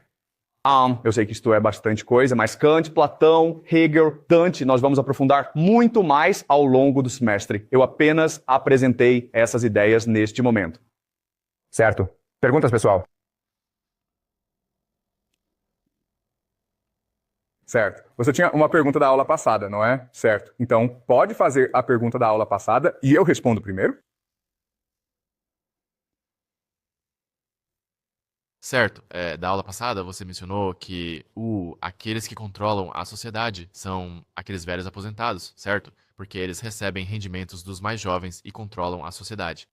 Speaker 3: Eu sei que isto é bastante coisa, mas Kant, Platão, Hegel, Dante, nós vamos aprofundar muito mais ao longo do semestre. Eu apenas apresentei essas ideias neste momento. Certo? Perguntas, pessoal? Certo. Você tinha uma pergunta da aula passada, não é? Certo. Então, pode fazer a pergunta da aula passada e eu respondo primeiro?
Speaker 13: Certo. Da aula passada, você mencionou que aqueles que controlam a sociedade são aqueles velhos aposentados, certo? Porque eles recebem rendimentos dos mais jovens e controlam a sociedade.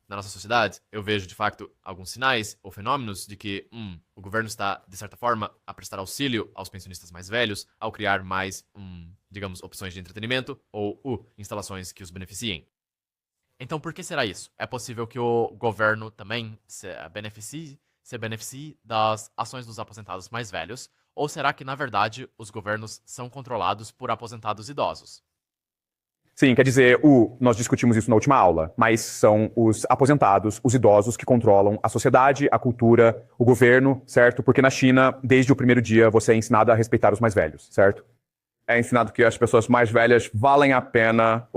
Speaker 13: Na nossa sociedade, eu vejo, de fato, alguns sinais ou fenômenos de que o governo está, de certa forma, a prestar auxílio aos pensionistas mais velhos, ao criar mais, digamos, opções de entretenimento ou instalações que os beneficiem. Então, por que será isso? É possível que o governo também se beneficie das ações dos aposentados mais velhos? Ou será que, na verdade, os governos são controlados por aposentados idosos?
Speaker 3: Sim, quer dizer, nós discutimos isso na última aula, mas são os aposentados, os idosos que controlam a sociedade, a cultura, o governo, certo? Porque na China, desde o primeiro dia, você é ensinado a respeitar os mais velhos, certo? É ensinado que as pessoas mais velhas valem a pena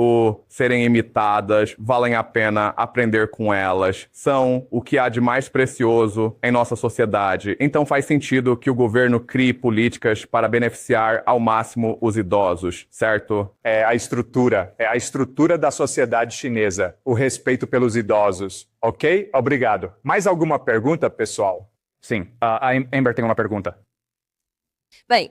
Speaker 3: serem imitadas, valem a pena aprender com elas, são o que há de mais precioso em nossa sociedade. Então faz sentido que o governo crie políticas para beneficiar ao máximo os idosos, certo? É a estrutura da sociedade chinesa, o respeito pelos idosos, ok? Obrigado. Mais alguma pergunta, pessoal? Sim, a Amber tem uma pergunta.
Speaker 14: Bem,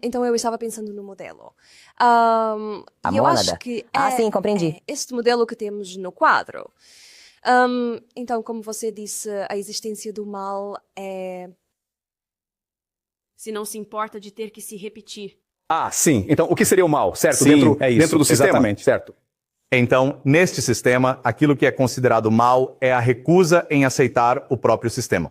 Speaker 14: então eu estava pensando no modelo. E eu
Speaker 15: mônada.
Speaker 14: acho que
Speaker 15: Sim, compreendi.
Speaker 14: este modelo que temos no quadro. Então, como você disse, a existência do mal é...
Speaker 16: Se não se importa de ter que se repetir.
Speaker 3: Sim. Então, o que seria o mal, certo?
Speaker 12: Sim, é isso.
Speaker 3: Dentro do sistema,
Speaker 12: Exatamente.
Speaker 3: certo? Então, neste sistema, aquilo que é considerado mal é a recusa em aceitar o próprio sistema.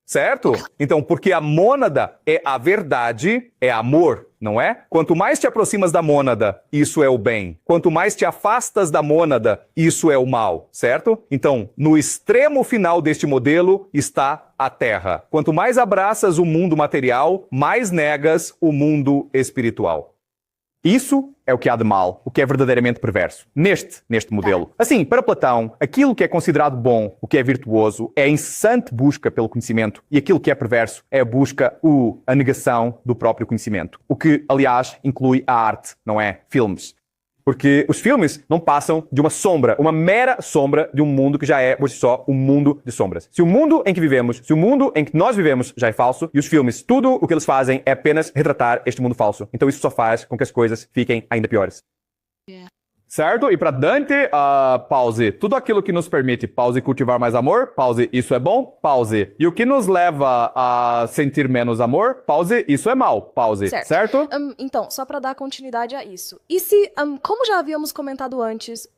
Speaker 3: Certo? Então, porque a mônada é a verdade, é amor, não é? Quanto mais te aproximas da mônada, isso é o bem. Quanto mais te afastas da mônada, isso é o mal, certo? Então, no extremo final deste modelo está a Terra. Quanto mais abraças o mundo material, mais negas o mundo espiritual. Isso é o que há de mal, o que é verdadeiramente perverso, neste modelo. Assim, para Platão, aquilo que é considerado bom, o que é virtuoso, é a incessante busca pelo conhecimento, e aquilo que é perverso é a busca, a negação do próprio conhecimento. O que, aliás, inclui a arte, não é? Filmes. Porque os filmes não passam de uma sombra, uma mera sombra de um mundo que já é, por si só, um mundo de sombras. Se o mundo em que vivemos, se o mundo em que nós vivemos já é falso, e os filmes, tudo o que eles fazem é apenas retratar este mundo falso. Então isso só faz com que as coisas fiquem ainda piores. Certo? E para Dante, pause. Tudo aquilo que nos permite, pause, cultivar mais amor, pause, isso é bom, pause. E o que nos leva a sentir menos amor, pause, isso é mal, pause. Certo?
Speaker 14: Então, só para dar continuidade a isso. E se, como já havíamos comentado antes,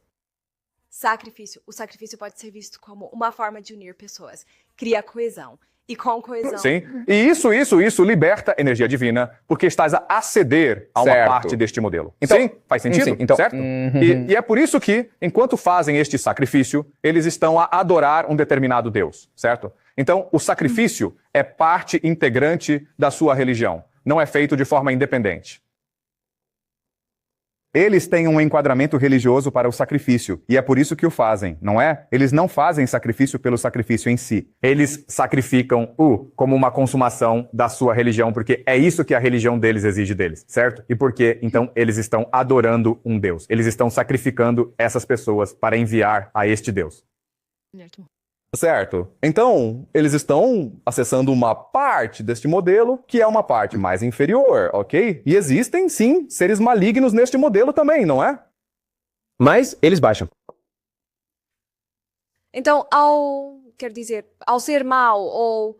Speaker 14: o sacrifício pode ser visto como uma forma de unir pessoas, cria coesão. E com coesão...
Speaker 3: Sim. E isso liberta energia divina, porque estás a aceder a uma parte deste modelo. Então, sim, faz sentido?
Speaker 5: Sim. Então,
Speaker 3: certo? E é por isso que, enquanto fazem este sacrifício, eles estão a adorar um determinado Deus, certo? Então, o sacrifício é parte integrante da sua religião. Não é feito de forma independente. Eles têm um enquadramento religioso para o sacrifício, e é por isso que o fazem, não é? Eles não fazem sacrifício pelo sacrifício em si. Eles sacrificam como uma consumação da sua religião, porque é isso que a religião deles exige deles, certo? E porque, então, eles estão adorando um Deus. Eles estão sacrificando essas pessoas para enviar a este Deus. Certo? Então, eles estão acessando uma parte deste modelo que é uma parte mais inferior, ok? E existem, sim, seres malignos neste modelo também, não é?
Speaker 10: Mas eles baixam.
Speaker 14: Então, ao ser mau ou,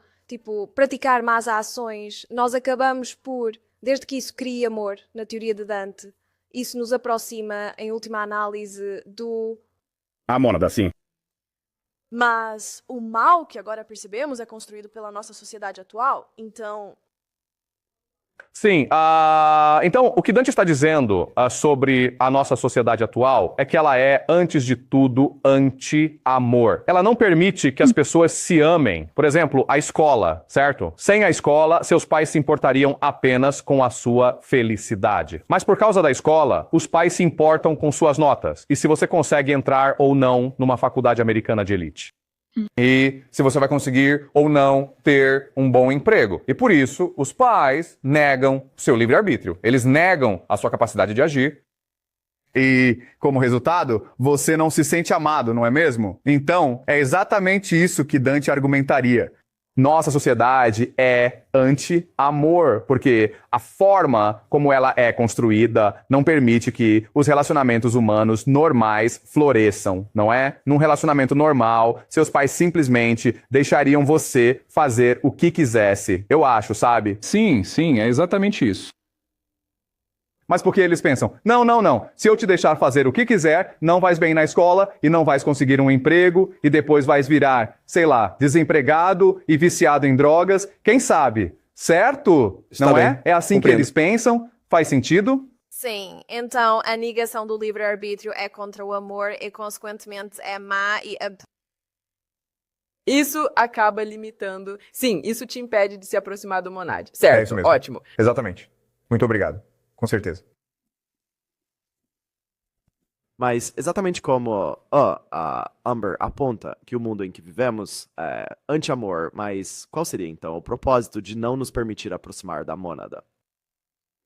Speaker 14: praticar más ações, nós acabamos por, desde que isso cria amor, na teoria de Dante, isso nos aproxima, em última análise, do...
Speaker 12: A mônada, sim.
Speaker 14: Mas o mal que agora percebemos é construído pela nossa sociedade atual, então...
Speaker 3: Sim, então o que Dante está dizendo sobre a nossa sociedade atual é que ela é, antes de tudo, anti-amor. Ela não permite que as pessoas se amem. Por exemplo, a escola, certo? Sem a escola, seus pais se importariam apenas com a sua felicidade. Mas por causa da escola, os pais se importam com suas notas e se você consegue entrar ou não numa faculdade americana de elite. E se você vai conseguir ou não ter um bom emprego. E por isso, os pais negam o seu livre-arbítrio. Eles negam a sua capacidade de agir.
Speaker 9: E, como resultado, você não se sente amado, não é mesmo? Então, é exatamente isso que Dante argumentaria. Nossa sociedade é anti-amor, porque a forma como ela é construída não permite que os relacionamentos humanos normais floresçam, não é? Num relacionamento normal, seus pais simplesmente deixariam você fazer o que quisesse. Eu acho, sabe?
Speaker 7: Sim, é exatamente isso.
Speaker 9: Mas porque eles pensam, não, se eu te deixar fazer o que quiser, não vais bem na escola e não vais conseguir um emprego e depois vais virar, sei lá, desempregado e viciado em drogas, quem sabe? Certo?
Speaker 6: Está
Speaker 9: não
Speaker 6: bem.
Speaker 9: é? É assim
Speaker 6: Compreendo.
Speaker 9: que eles pensam? Faz sentido?
Speaker 14: Sim, então a negação do livre-arbítrio é contra o amor e, consequentemente, é má e...
Speaker 15: Isso acaba limitando... Sim, isso te impede de se aproximar do Monad.
Speaker 9: É
Speaker 15: Certo,
Speaker 9: isso mesmo.
Speaker 15: ótimo.
Speaker 9: Exatamente. Muito obrigado. Com certeza.
Speaker 6: Mas exatamente como a Amber aponta que o mundo em que vivemos é anti-amor, mas qual seria então o propósito de não nos permitir aproximar da mônada?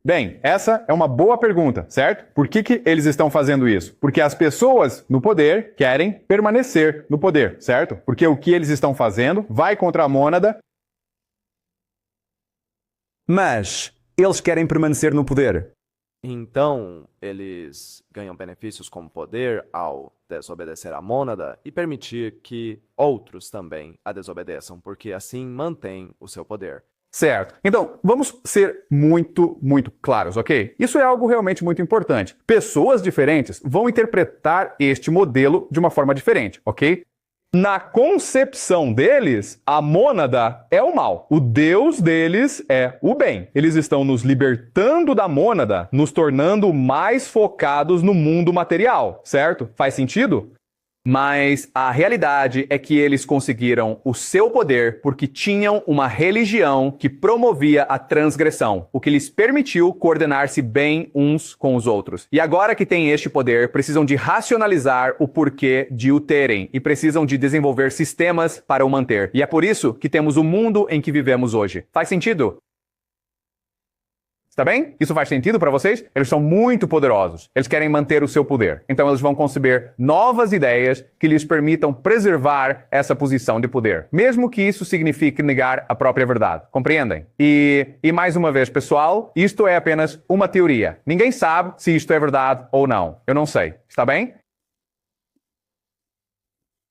Speaker 9: Bem, essa é uma boa pergunta, certo? Por que eles estão fazendo isso? Porque as pessoas no poder querem permanecer no poder, certo? Porque o que eles estão fazendo vai contra a mônada.
Speaker 10: Mas eles querem permanecer no poder.
Speaker 6: Então, eles ganham benefícios como poder ao desobedecer à mônada e permitir que outros também a desobedeçam, porque assim mantém o seu poder.
Speaker 9: Certo. Então, vamos ser muito claros, ok? Isso é algo realmente muito importante. Pessoas diferentes vão interpretar este modelo de uma forma diferente, ok? Na concepção deles, a mônada é o mal. O Deus deles é o bem. Eles estão nos libertando da mônada, nos tornando mais focados no mundo material, certo? Faz sentido? Mas a realidade é que eles conseguiram o seu poder porque tinham uma religião que promovia a transgressão, o que lhes permitiu coordenar-se bem uns com os outros. E agora que têm este poder, precisam de racionalizar o porquê de o terem e precisam de desenvolver sistemas para o manter. E é por isso que temos o mundo em que vivemos hoje. Faz sentido? Está bem? Isso faz sentido para vocês? Eles são muito poderosos. Eles querem manter o seu poder. Então eles vão conceber novas ideias que lhes permitam preservar essa posição de poder, mesmo que isso signifique negar a própria verdade. Compreendem? E mais uma vez, pessoal, isto é apenas uma teoria. Ninguém sabe se isto é verdade ou não. Eu não sei. Está bem?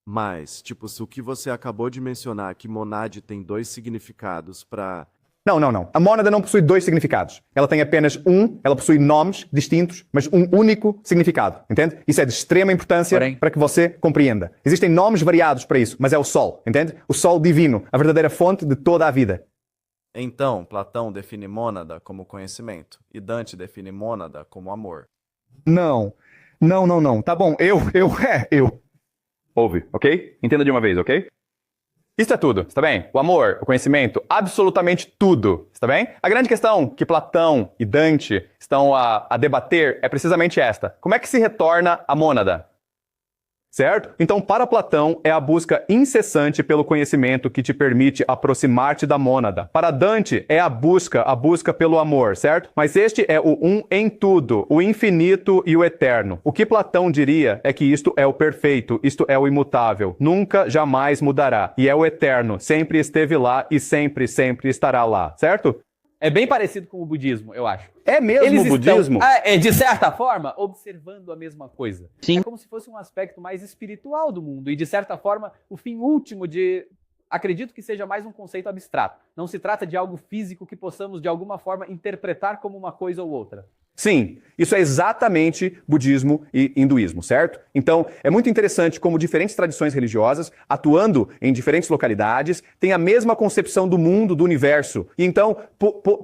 Speaker 6: Mas, tipo, se o que você acabou de mencionar, que monade tem dois significados para...
Speaker 9: Não. A mônada não possui dois significados. Ela tem apenas ela possui nomes distintos, mas um único significado. Entende? Isso é de extrema importância para que você compreenda. Existem nomes variados para isso, mas é o Sol. Entende? O Sol divino, a verdadeira fonte de toda a vida.
Speaker 6: Então, Platão define mônada como conhecimento e Dante define mônada como amor.
Speaker 9: Não. Tá bom, eu. Ouve, ok? Entenda de uma vez, ok? Isso é tudo, está bem? O amor, o conhecimento, absolutamente tudo, está bem? A grande questão que Platão e Dante estão a debater é precisamente esta. Como é que se retorna a mônada? Certo? Então, para Platão, é a busca incessante pelo conhecimento que te permite aproximar-te da mônada. Para Dante, é a busca pelo amor, certo? Mas este é o um em tudo, o infinito e o eterno. O que Platão diria é que isto é o perfeito, isto é o imutável, nunca, jamais mudará. E é o eterno, sempre esteve lá e sempre estará lá, certo?
Speaker 17: É bem parecido com o budismo, eu acho.
Speaker 9: É mesmo o budismo?
Speaker 17: De certa forma, observando a mesma coisa.
Speaker 18: Sim.
Speaker 17: É como se fosse um aspecto mais espiritual do mundo. E, de certa forma, o fim último de... Acredito que seja mais um conceito abstrato. Não se trata de algo físico que possamos, de alguma forma, interpretar como uma coisa ou outra.
Speaker 12: Sim, isso é exatamente budismo e hinduísmo, certo? Então, é muito interessante como diferentes tradições religiosas, atuando em diferentes localidades, têm a mesma concepção do mundo, do universo. E então,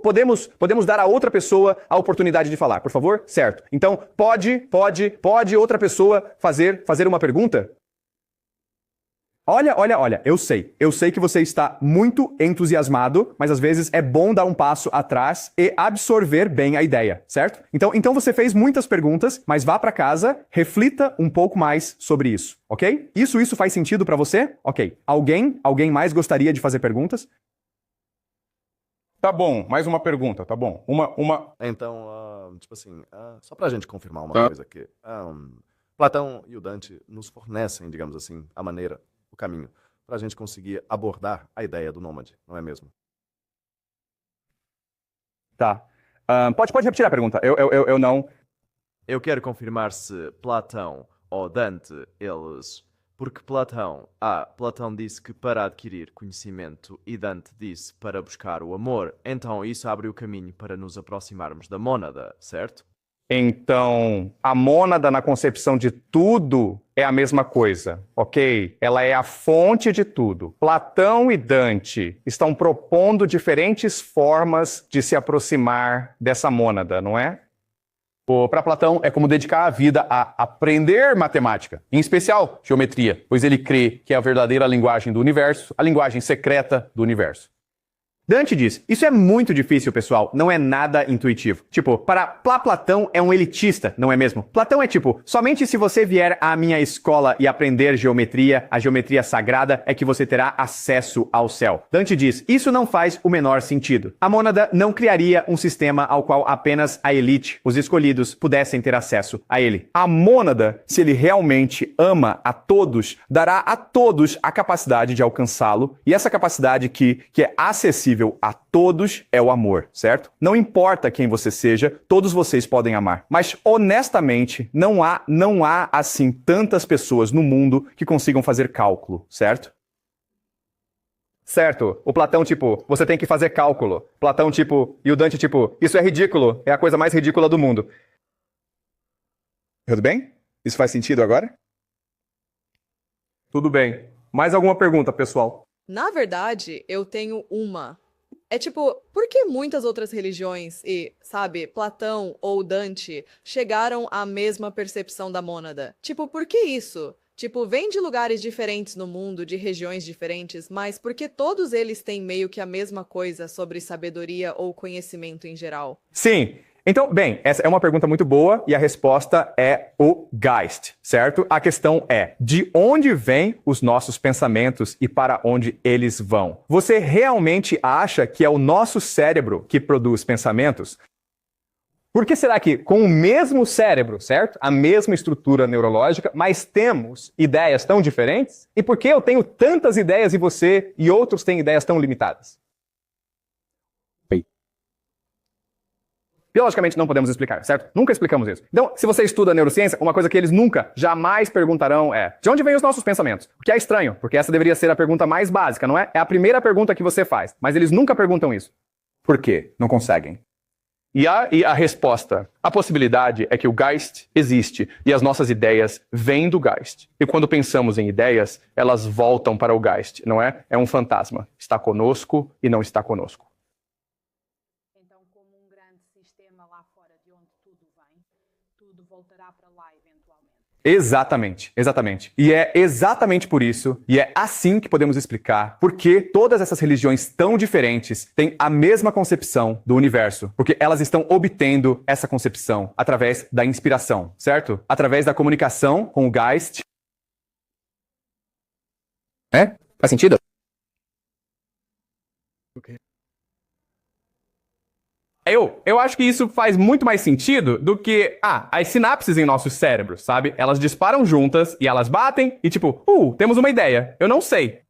Speaker 12: podemos dar a outra pessoa a oportunidade de falar, por favor? Certo. Então, pode outra pessoa fazer uma pergunta? Olha, eu sei que você está muito entusiasmado, mas às vezes é bom dar um passo atrás e absorver bem a ideia, certo? Então você fez muitas perguntas, mas vá para casa, reflita um pouco mais sobre isso, ok? Isso faz sentido para você? Ok. Alguém mais gostaria de fazer perguntas?
Speaker 2: Tá bom, mais uma pergunta, tá bom.
Speaker 6: Então, tipo assim, só pra gente confirmar uma coisa aqui. Platão e o Dante nos fornecem, digamos assim, a maneira, o caminho, pra gente conseguir abordar a ideia do nômade, não é mesmo?
Speaker 12: Tá. Pode repetir a pergunta. Eu não...
Speaker 18: Eu quero confirmar se Platão ou Dante, eles... Porque Platão disse que para adquirir conhecimento e Dante disse para buscar o amor. Então isso abre o caminho para nos aproximarmos da mônada, certo?
Speaker 1: Então, a mônada na concepção de tudo é a mesma coisa, ok? Ela é a fonte de tudo. Platão e Dante estão propondo diferentes formas de se aproximar dessa mônada, não é?
Speaker 5: Para Platão, é como dedicar a vida a aprender matemática, em especial geometria, pois ele crê que é a verdadeira linguagem do universo, a linguagem secreta do universo.
Speaker 10: Dante diz, isso é muito difícil, pessoal, não é nada intuitivo. Tipo, para Platão é um elitista, não é mesmo? Platão é tipo, somente se você vier à minha escola e aprender geometria, a geometria sagrada, é que você terá acesso ao céu. Dante diz, isso não faz o menor sentido. A mônada não criaria um sistema ao qual apenas a elite, os escolhidos, pudessem ter acesso a ele.
Speaker 1: A mônada, se ele realmente ama a todos, dará a todos a capacidade de alcançá-lo, e essa capacidade que é acessível a todos é o amor, certo? Não importa quem você seja, todos vocês podem amar. Mas, honestamente, não há assim tantas pessoas no mundo que consigam fazer cálculo, certo?
Speaker 12: Certo. O Platão, tipo, você tem que fazer cálculo. Platão, tipo, e o Dante, tipo, isso é ridículo. É a coisa mais ridícula do mundo.
Speaker 1: Tudo bem? Isso faz sentido agora?
Speaker 12: Tudo bem. Mais alguma pergunta, pessoal?
Speaker 15: Na verdade, eu tenho uma. É tipo, por que muitas outras religiões e, sabe, Platão ou Dante chegaram à mesma percepção da mônada? Tipo, por que isso? Tipo, vem de lugares diferentes no mundo, de regiões diferentes, mas por que todos eles têm meio que a mesma coisa sobre sabedoria ou conhecimento em geral?
Speaker 12: Sim. Então, bem, essa é uma pergunta muito boa e a resposta é o Geist, certo? A questão é, de onde vêm os nossos pensamentos e para onde eles vão? Você realmente acha que é o nosso cérebro que produz pensamentos? Por que será que com o mesmo cérebro, certo? A mesma estrutura neurológica, mas temos ideias tão diferentes? E por que eu tenho tantas ideias e você e outros têm ideias tão limitadas? Biologicamente não podemos explicar, certo? Nunca explicamos isso. Então, se você estuda neurociência, uma coisa que eles nunca, jamais perguntarão é: de onde vêm os nossos pensamentos? O que é estranho, porque essa deveria ser a pergunta mais básica, não é? É a primeira pergunta que você faz, mas eles nunca perguntam isso. Por quê? Não conseguem.
Speaker 1: E a resposta, a possibilidade é que o Geist existe e as nossas ideias vêm do Geist. E quando pensamos em ideias, elas voltam para o Geist, não é? É um fantasma. Está conosco e não está conosco.
Speaker 12: Exatamente. E é exatamente por isso, e é assim que podemos explicar por que todas essas religiões tão diferentes têm a mesma concepção do universo. Porque elas estão obtendo essa concepção através da inspiração, certo? Através da comunicação com o Geist.
Speaker 5: Faz sentido?
Speaker 12: Eu acho que isso faz muito mais sentido do que, as sinapses em nossos cérebros, sabe? Elas disparam juntas e elas batem e tipo, temos uma ideia. Eu não sei.